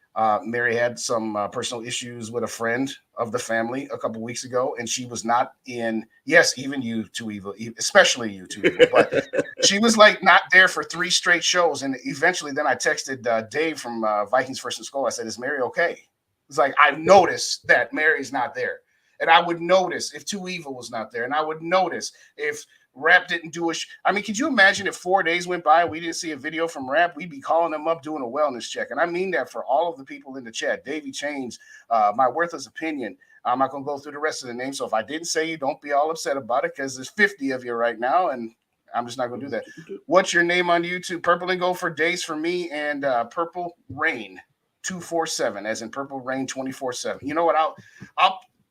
Mary had some personal issues with a friend of the family a couple weeks ago, and she was not in. Yes, even you, Too Evil, especially you, Too Evil, but she was like not there for 3 straight shows. And eventually, then I texted Dave from Vikings First and Goal. I said, "Is Mary okay?" It's like I've noticed that Mary's not there, and I would notice if Too Evil was not there, and I would notice if Rap didn't do I mean, could you imagine if 4 days went by and we didn't see a video from Rap? We'd be calling them up doing a wellness check. And I mean that for all of the people in the chat. Davey Chains, My Worthless Opinion. I'm not going to go through the rest of the names. So if I didn't say you, don't be all upset about it because there's 50 of you right now. And I'm just not going to do that. What's your name on YouTube? Purple and Go for Days for me and Purple Rain 247, as in Purple Rain 24/7. You know what?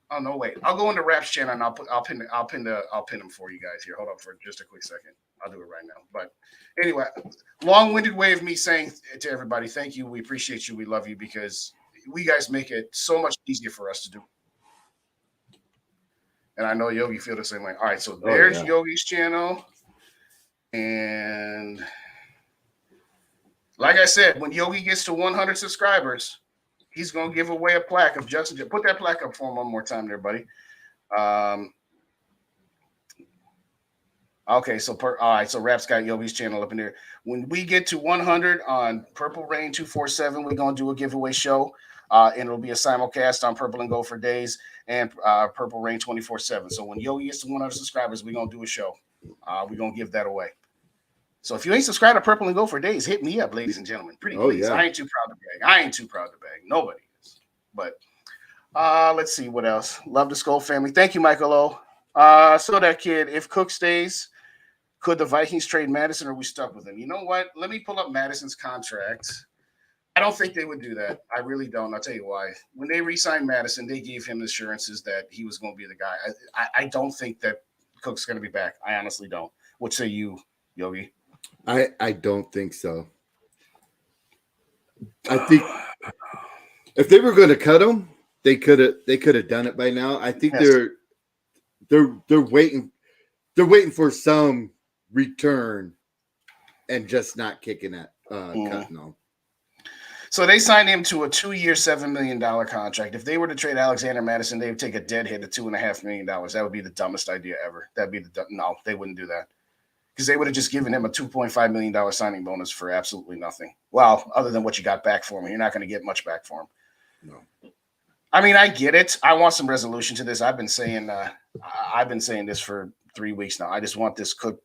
Oh no! Wait, I'll go into Rap's channel and I'll pin them for you guys here. Hold on for just a quick second. I'll do it right now. But anyway, long-winded way of me saying to everybody, thank you. We appreciate you. We love you because we guys make it so much easier for us to do. And I know Yogi feel the same way. All right, so there's Yogi's channel, and like I said, when Yogi gets to 100 subscribers, He's going to give away a plaque of Justin. Put that plaque up for him one more time there, buddy. Okay, so all right, so Rap's got Yobi's channel up in there. When we get to 100 on Purple Rain 247, we're gonna do a giveaway show, and it'll be a simulcast on Purple and Gold for Days and Purple Rain 24/7. So when Yogi gets to 100 subscribers, we're gonna do a show. We're gonna give that away. So if you ain't subscribed to Purple and Gold for Days, hit me up, ladies and gentlemen. Pretty please. Yeah. I ain't too proud to bag. Nobody is. But let's see what else. Love the Skull family. Thank you, Michael O. So that kid, if Cook stays, could the Vikings trade Madison or are we stuck with him? You know what? Let me pull up Madison's contract. I don't think they would do that. I really don't. I'll tell you why. When they re-signed Madison, they gave him assurances that he was going to be the guy. I don't think that Cook's going to be back. I honestly don't. What say you, Yogi? I don't think so. I think if they were going to cut him, they could have done it by now. I think they're waiting. They're waiting for some return and just not kicking that cutting them. So they signed him to a 2-year, $7 million contract. If they were to trade Alexander Madison, they would take a dead hit of $2.5 million. That would be the dumbest idea ever. No, they wouldn't do that because they would have just given him a $2.5 million signing bonus for absolutely nothing. Well, other than what you got back for him, you're not going to get much back for him. No. I mean, I get it. I want some resolution to this. I've been saying this for 3 weeks now. I just want this Cook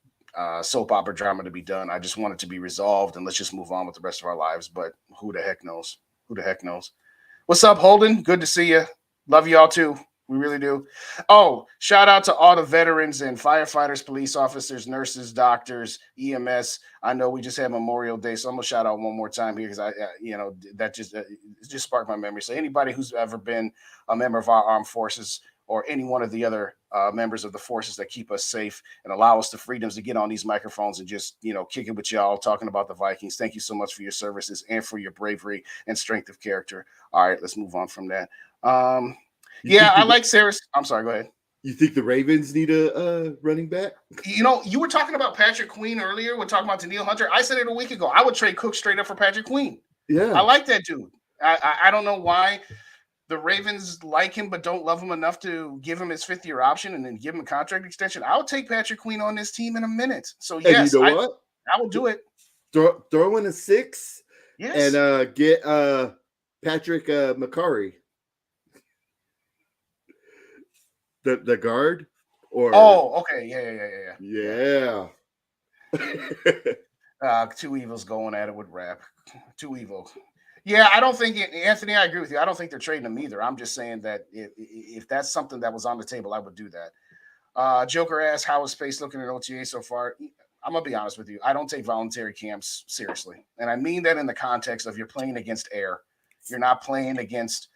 soap opera drama to be done. I just want it to be resolved and let's just move on with the rest of our lives. But who the heck knows? What's up, Holden? Good to see you. Love y'all too. We really do. Oh, shout out to all the veterans and firefighters, police officers, nurses, doctors, EMS. I know we just had Memorial Day, so I'm gonna shout out one more time here because that just sparked my memory. So anybody who's ever been a member of our armed forces or any one of the other members of the forces that keep us safe and allow us the freedoms to get on these microphones and just, kick it with y'all, talking about the Vikings. Thank you so much for your services and for your bravery and strength of character. All right, let's move on from that. I like Sarah's. I'm sorry, go ahead. You think the Ravens need a running back? You were talking about Patrick Queen earlier. We're talking about Danielle Hunter. I said it a week ago. I would trade Cook straight up for Patrick Queen. Yeah. I like that dude. I don't know why the Ravens like him but don't love him enough to give him his 5th-year option and then give him a contract extension. I'll take Patrick Queen on this team in a minute. So, yes, you know what? I will do it. Throw in a 6 yes. And get Patrick McCurry. The guard? Okay. Yeah. Two evils going at it with Rap. Two evil. Yeah, I don't think Anthony, I agree with you. I don't think they're trading him either. I'm just saying that if that's something that was on the table, I would do that. Joker asks, how is Space looking at OTA so far? I'm going to be honest with you. I don't take voluntary camps seriously. And I mean that in the context of you're playing against air. You're not playing against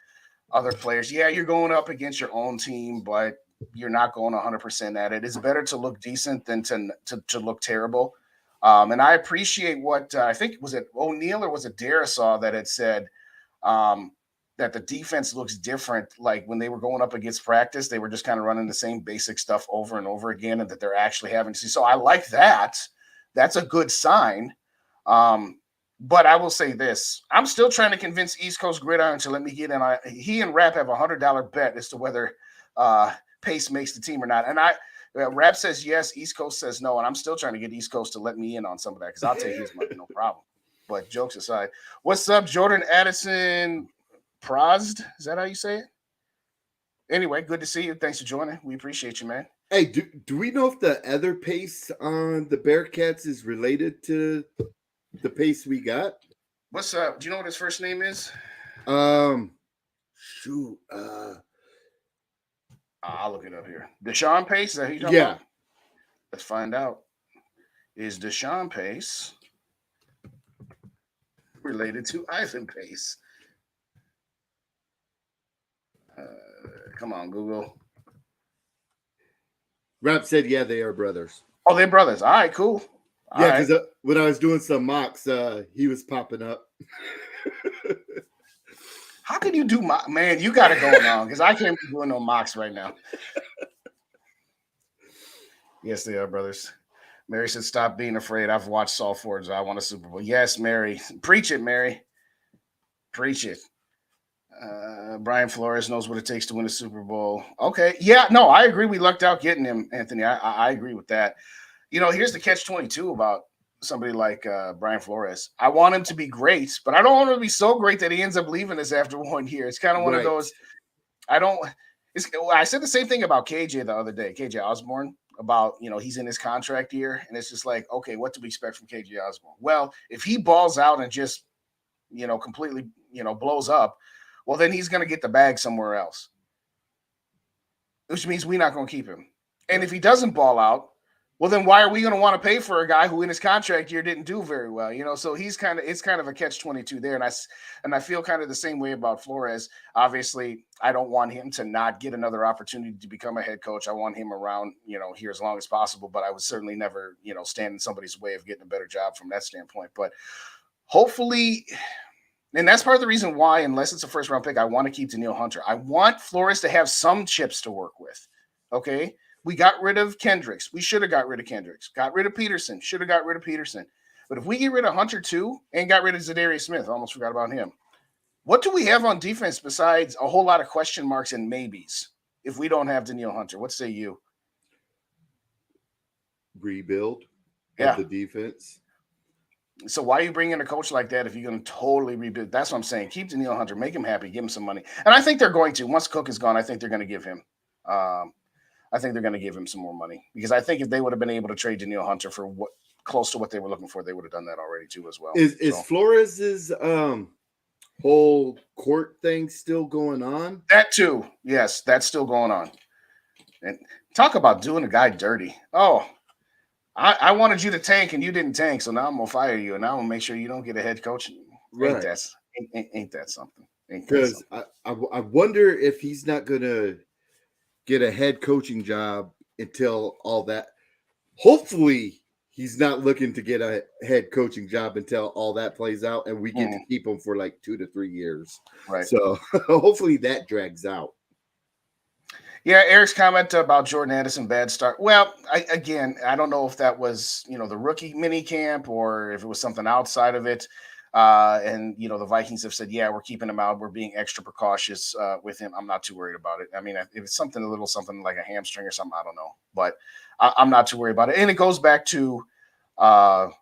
other players. Yeah, you're going up against your own team, but you're not going 100% at it. It's better to look decent than to look terrible. And I appreciate what I think was it O'Neal or was it Darisaw that had said that the defense looks different. Like when they were going up against practice, they were just kind of running the same basic stuff over and over again, and that they're actually having to see. So I like that. That's a good sign. But I will say this: I'm still trying to convince East Coast Gridiron to let me get in. He and Rap have $100 bet as to whether Pace makes the team or not. And Rap says yes, East Coast says no, and I'm still trying to get East Coast to let me in on some of that because I'll take his money, no problem. But jokes aside, what's up, Jordan Addison Prozd? Is that how you say it? Anyway, good to see you. Thanks for joining. We appreciate you, man. Hey, do we know if the other Pace on the Bearcats is related to the Pace we got? What's up? Do you know what his first name is? Shoot. I'll look it up here. Deshaun Pace? Is that who you're talking about? Let's find out. Is Deshaun Pace related to Ivan Pace? Come on, Google. Rap said, yeah, they are brothers. Oh, they're brothers. All right, cool. Yeah, because when I was doing some mocks, he was popping up. How can you do mock? Man, you got it going on because I can't be doing no mocks right now. Yes, they are brothers. Mary said, stop being afraid. I've watched Saul Ford's I Want a Super Bowl. Yes, Mary. Preach it, Mary. Preach it. Brian Flores knows what it takes to win a Super Bowl. Okay. Yeah, no, I agree. We lucked out getting him, Anthony. I agree with that. Here's the catch-22 about somebody like Brian Flores. I want him to be great, but I don't want him to be so great that he ends up leaving us after 1 year. It's kind of one of those. I said the same thing about KJ the other day, KJ Osborne, about, he's in his contract year. And it's just like, okay, what do we expect from KJ Osborne? Well, if he balls out and just, completely, blows up, well, then he's going to get the bag somewhere else, which means we're not going to keep him. And if he doesn't ball out, well, then why are we going to want to pay for a guy who in his contract year didn't do very well? So it's kind of a catch-22 there. And I feel kind of the same way about Flores. Obviously, I don't want him to not get another opportunity to become a head coach. I want him around, here as long as possible, but I would certainly never, stand in somebody's way of getting a better job from that standpoint. But hopefully, and that's part of the reason why, unless it's a first-round pick, I want to keep Danielle Hunter. I want Flores to have some chips to work with, okay? We got rid of Kendricks. We should have got rid of Kendricks. Got rid of Peterson. Should have got rid of Peterson. But if we get rid of Hunter too and got rid of Zadarius Smith, I almost forgot about him. What do we have on defense besides a whole lot of question marks and maybes if we don't have Danielle Hunter? What say you? Rebuild of the defense. So why are you bringing a coach like that if you're going to totally rebuild? That's what I'm saying. Keep Danielle Hunter. Make him happy. Give him some money. And I think they're going to. Once Cook is gone, I think they're going to give him some more money, because I think if they would have been able to trade Danielle Hunter for close to what they were looking for, they would have done that already too as well. Is Flores's whole court thing still going on? That too. Yes, that's still going on. And talk about doing a guy dirty. Oh, I wanted you to tank and you didn't tank, so now I'm gonna fire you and now I'm gonna make sure you don't get a head coach. Right. Ain't that something? Because I wonder if he's not gonna get a head coaching job until all that. Hopefully, he's not looking to get a head coaching job until all that plays out, and we get to keep him for like 2 to 3 years. Right. So hopefully that drags out. Yeah, Eric's comment about Jordan Addison bad start. Well, I don't know if that was the rookie mini camp or if it was something outside of it. And the Vikings have said, yeah, we're keeping him out. We're being extra precautious with him. I'm not too worried about it. I mean, if it's something like a hamstring or something, I don't know, but I'm not too worried about it. And it goes back to what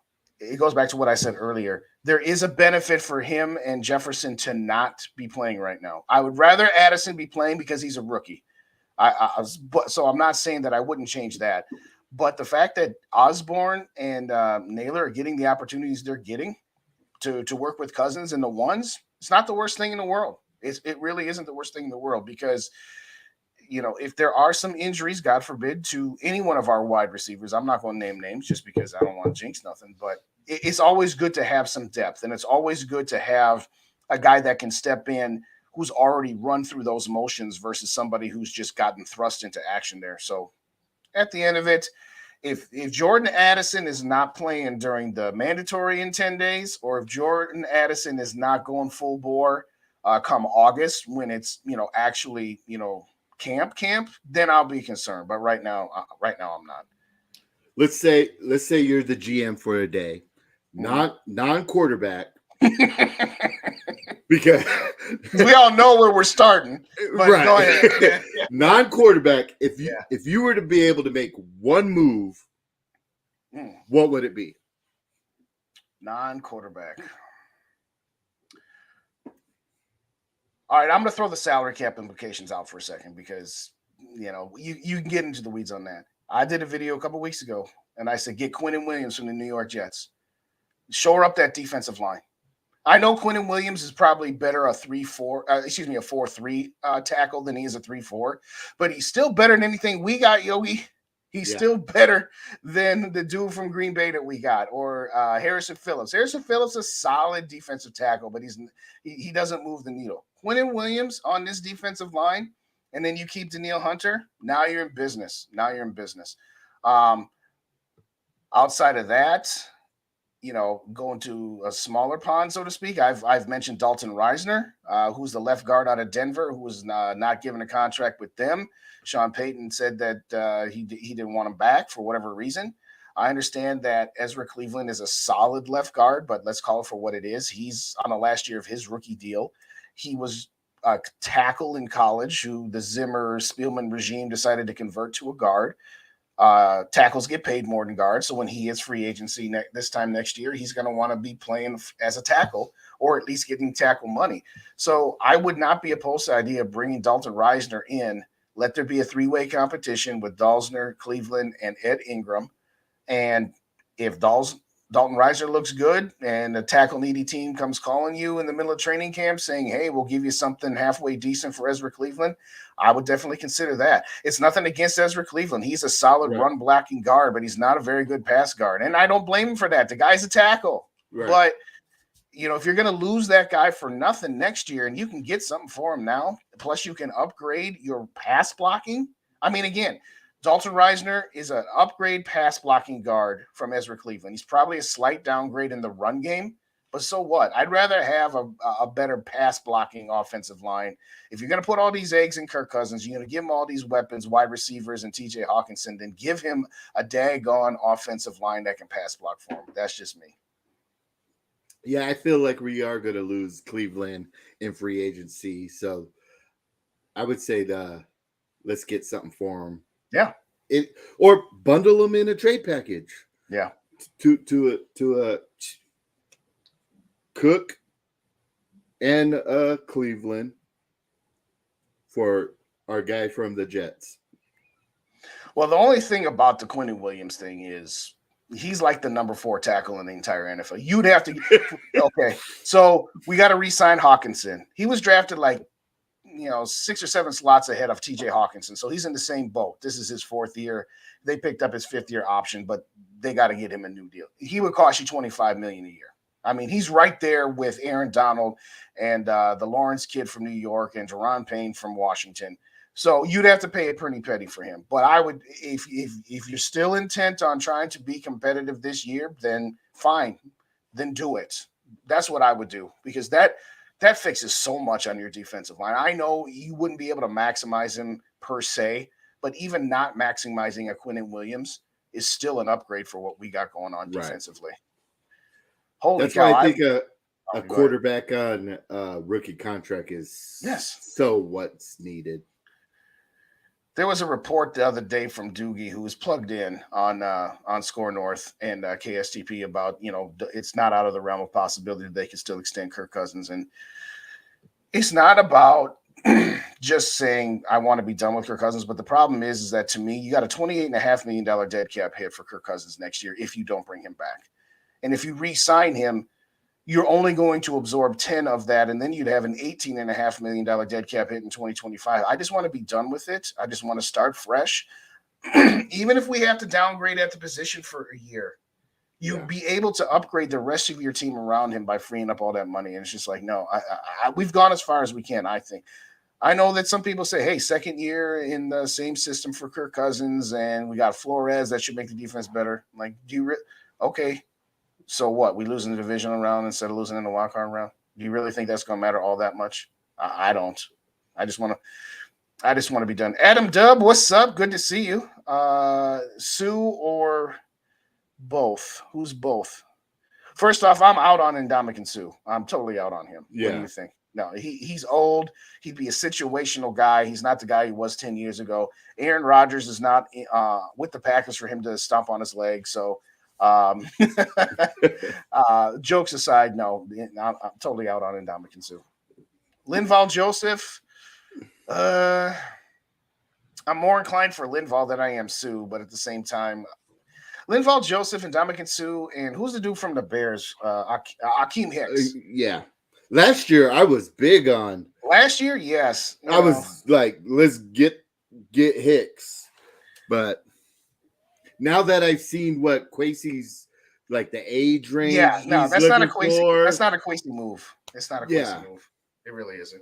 I said earlier. There is a benefit for him and Jefferson to not be playing right now. I would rather Addison be playing because he's a rookie. So I'm not saying that I wouldn't change that, but the fact that Osborne and Naylor are getting the opportunities they're getting to work with Cousins and the ones, it's not the worst thing in the world. It really isn't the worst thing in the world, because if there are some injuries, God forbid, to any one of our wide receivers, I'm not going to name names just because I don't want to jinx nothing, but it's always good to have some depth, and it's always good to have a guy that can step in who's already run through those motions versus somebody who's just gotten thrust into action there. So at the end of it, if Jordan Addison is not playing during the mandatory in 10 days, or if Jordan Addison is not going full bore come August when it's, actually, camp, then I'll be concerned. But right now I'm not. Let's say you're the GM for a day, non-quarterback, because we all know where we're starting. But right. Go ahead. Non-quarterback. If you were to be able to make one move, what would it be? Non-quarterback. All right, I'm going to throw the salary cap implications out for a second, because you can get into the weeds on that. I did a video a couple weeks ago, and I said, get Quinnen Williams from the New York Jets. Shore up that defensive line. I know Quinnen Williams is probably better a 4-3 tackle than he is a 3-4, but he's still better than anything we got, Yogi. He's still better than the dude from Green Bay that we got, or Harrison Phillips. Harrison Phillips is a solid defensive tackle, but he doesn't move the needle. Quinnen Williams on this defensive line, and then you keep Danielle Hunter, now you're in business. Outside of that, going to a smaller pond, so to speak, I've mentioned Dalton Reisner, who's the left guard out of Denver, who was not given a contract with them. Sean Payton said that he didn't want him back for whatever reason. I understand that Ezra Cleveland is a solid left guard, but let's call it for what it is. He's on the last year of his rookie deal. He was a tackle in college who the Zimmer Spielman regime decided to convert to a guard. Tackles get paid more than guards, so when he hits free agency this time next year, he's going to want to be playing as a tackle or at least getting tackle money. So I would not be opposed to the idea of bringing Dalton Risner in. Let there be a three-way competition with Dalsner, Cleveland, and Ed Ingram. And if Dalton Risner looks good and a tackle needy team comes calling you in the middle of training camp saying, hey, we'll give you something halfway decent for Ezra Cleveland, I would definitely consider that. It's nothing against Ezra Cleveland. He's a solid run blocking guard, but he's not a very good pass guard. And I don't blame him for that. The guy's a tackle. Right. But, if you're going to lose that guy for nothing next year and you can get something for him now, plus you can upgrade your pass blocking. I mean, again, Dalton Risner is an upgrade pass blocking guard from Ezra Cleveland. He's probably a slight downgrade in the run game, but so what? I'd rather have a better pass blocking offensive line. If you're going to put all these eggs in Kirk Cousins, you're going to give him all these weapons, wide receivers, and TJ Hawkinson, then give him a daggone offensive line that can pass block for him. That's just me. Yeah, I feel like we are going to lose Cleveland in free agency. So I would say let's get something for him. Yeah. Or bundle them in a trade package. Yeah. To a Cook and Cleveland for our guy from the Jets. Well, the only thing about the Quinnen Williams thing is he's like the number 4 tackle in the entire NFL. You'd have to okay. So we got to re-sign Hawkinson. He was drafted 6 or 7 slots ahead of TJ Hawkinson. So he's in the same boat. This is his 4th year. They picked up his 5th year option, but they got to get him a new deal. He would cost you $25 million a year. I mean, he's right there with Aaron Donald and the Lawrence kid from New York and Jerron Payne from Washington. So you'd have to pay a pretty penny for him. But I would, if you're still intent on trying to be competitive this year, then fine, then do it. That's what I would do, because that fixes so much on your defensive line. I know you wouldn't be able to maximize him per se, but even not maximizing a Quinnen Williams is still an upgrade for what we got going on defensively. Holy That's cow, why I think a quarterback on rookie contract is so what's needed. There was a report the other day from Doogie, who was plugged in on Score North and KSTP about, it's not out of the realm of possibility that they can still extend Kirk Cousins. And it's not about just saying, I want to be done with Kirk Cousins. But the problem is that, to me, you got a $28.5 million dead cap hit for Kirk Cousins next year if you don't bring him back. And if you re-sign him, you're only going to absorb 10 of that, and then you'd have an $18.5 million dead cap hit in 2025. I just want to be done with it. I just want to start fresh. Even if we have to downgrade at the position for a year, you'd be able to upgrade the rest of your team around him by freeing up all that money. And it's just like, no, we've gone as far as we can, I think. I know that some people say, hey, second year in the same system for Kirk Cousins, and we got Flores that should make the defense better. I'm like, do you okay. So what? We lose in the divisional round instead of losing in the wild card round? Do you really think that's going to matter all that much? I don't. I just want to be done. Adam Dubb, what's up? Good to see you. Sue or both? Who's both? First off, I'm out on Ndamukong Suh. I'm totally out on him. Yeah. What do you think? No, he's old. He'd be a situational guy. He's not the guy he was 10 years ago. Aaron Rodgers is not with the Packers for him to stomp on his leg. So jokes aside, no, I'm totally out on Ndamukong Suh. Linval Joseph, I'm more inclined for Linval than I am Sue, but at the same time, Linval Joseph and Ndamukong Suh, and who's the dude from the Bears? Akeem Hicks. Yeah. Last year I was big on. Last year, yes. I was like, let's get Hicks, but now that I've seen what Kwesi's like the age range, that's not a Kwesi. That's not a Kwesi move. It's not a Kwesi move. It really isn't.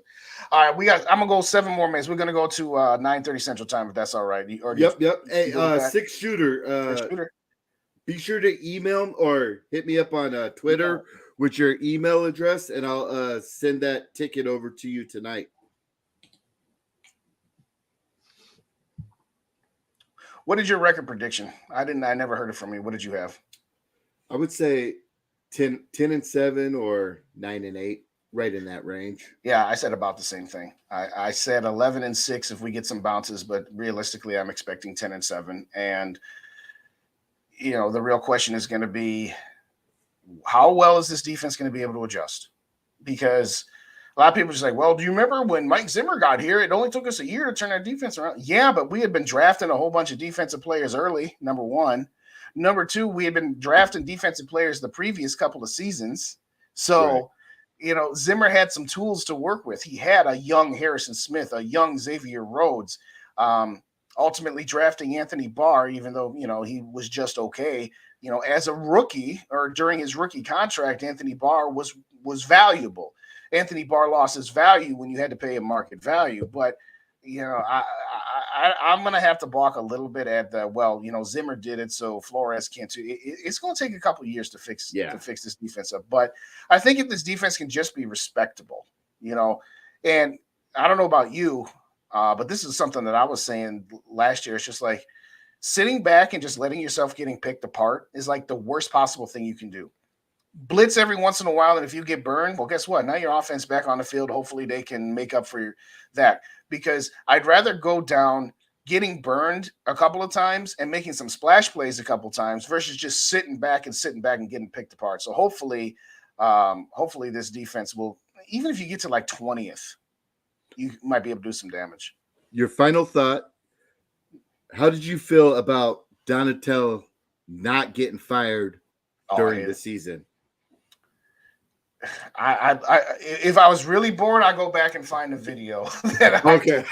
All right, I'm gonna go 7 more minutes. We're gonna go to 9:30 Central Time, if that's all right. Yep. Hey, Six Shooter. Be sure to email or hit me up on Twitter with your email address, and I'll send that ticket over to you tonight. What is your record prediction? I never heard it from you. What did you have? I would say 10-7 or 9-8. right in that range. Yeah, I said about the same thing. I said 11-6 if we get some bounces, but realistically, I'm expecting 10-7. And the real question is going to be, how well is this defense going to be able to adjust? Because a lot of people are just like, well, do you remember when Mike Zimmer got here? It only took us a year to turn our defense around. Yeah, but we had been drafting a whole bunch of defensive players early, number one. Number two, we had been drafting defensive players the previous couple of seasons. So, Zimmer had some tools to work with. He had a young Harrison Smith, a young Xavier Rhodes, ultimately drafting Anthony Barr, even though, he was just okay. As a rookie or during his rookie contract, Anthony Barr was valuable. Anthony Barr lost his value when you had to pay him market value. But, I'm going to have to balk a little bit at the, Zimmer did it, so Flores can't too. It's going to take a couple of years to fix this defense up. But I think if this defense can just be respectable, and I don't know about you, but this is something that I was saying last year. It's just like sitting back and just letting yourself getting picked apart is like the worst possible thing you can do. Blitz every once in a while, and if you get burned, well, guess what? Now your offense back on the field. Hopefully they can make up for that, because I'd rather go down getting burned a couple of times and making some splash plays a couple of times versus just sitting back and getting picked apart. So hopefully this defense will, even if you get to like 20th, you might be able to do some damage. Your final thought, how did you feel about Donatell not getting fired during the season? If I was really bored, I'd go back and find the video. Okay.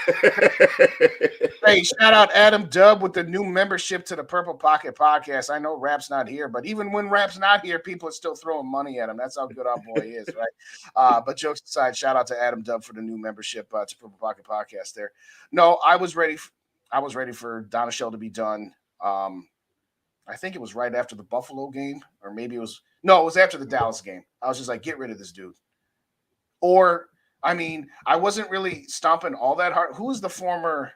Hey, shout out Adam Dubb with the new membership to the Purple Pocket Podcast. I know Rap's not here, but even when Rap's not here, people are still throwing money at him. That's how good our boy is, right? But jokes aside, shout out to Adam Dubb for the new membership to Purple Pocket Podcast. There, no, I was ready for Donatell to be done. I think it was right after the Buffalo game, or maybe it was after the Dallas game. I was just like, get rid of this dude. Or, I wasn't really stomping all that hard. Who was the former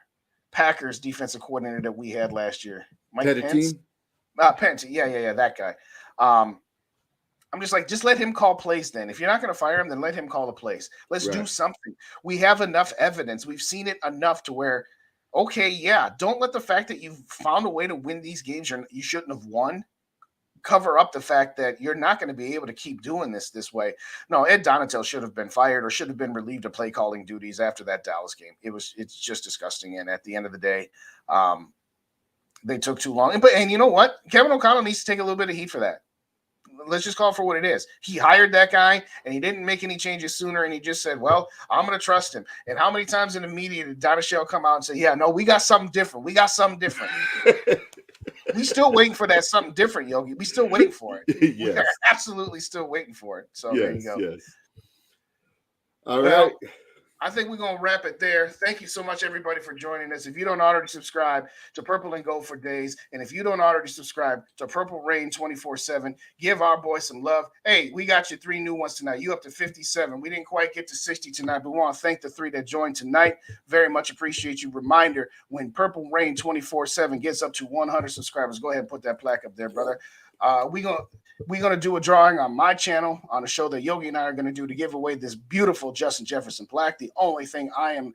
Packers defensive coordinator that we had last year? Mike Pence? Pence. Yeah, that guy. I'm just like, just let him call plays then. If you're not going to fire him, then let him call the plays. Let's do something. We have enough evidence. We've seen it enough to where, okay, yeah, don't let the fact that you've found a way to win these games you shouldn't have won cover up the fact that you're not going to be able to keep doing this way. No, Ed Donatell should have been fired or should have been relieved of play calling duties after that Dallas game. It's just disgusting. And at the end of the day, they took too long. And you know what? Kevin O'Connell needs to take a little bit of heat for that. Let's just call it for what it is. He hired that guy and he didn't make any changes sooner. And he just said, well, I'm going to trust him. And how many times in the media did Donatell come out and say, yeah, no, we got something different. We still waiting for that something different, Yogi. We still waiting for it. Yes. We're absolutely still waiting for it. So there you go. Yes. All right. I think we're going to wrap it there. Thank you so much, everybody, for joining us. If you don't already subscribe to Purple and Gold for Days, and if you don't already subscribe to Purple Rain 24/7, give our boy some love. Hey, we got you 3 new ones tonight. You up to 57. We didn't quite get to 60 tonight, but we want to thank the 3 that joined tonight. Very much appreciate you. Reminder, when Purple Rain 24/7 gets up to 100 subscribers, go ahead and put that plaque up there, brother. We're gonna do a drawing on my channel on a show that Yogi and I are gonna do to give away this beautiful Justin Jefferson plaque. The only thing I am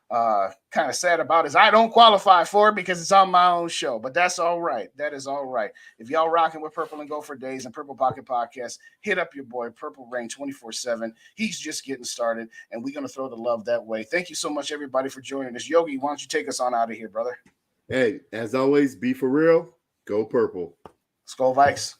kind of sad about is I don't qualify for it because it's on my own show, but that's all right. That is all right. If y'all rocking with Purple and Go for Days and Purple Pocket Podcast, hit up your boy Purple Rain 24/7. He's just getting started, and we're gonna throw the love that way. Thank you so much, everybody, for joining us. Yogi, why don't you take us on out of here, brother? Hey, as always, be for real. Go Purple. Let's go, Vikes.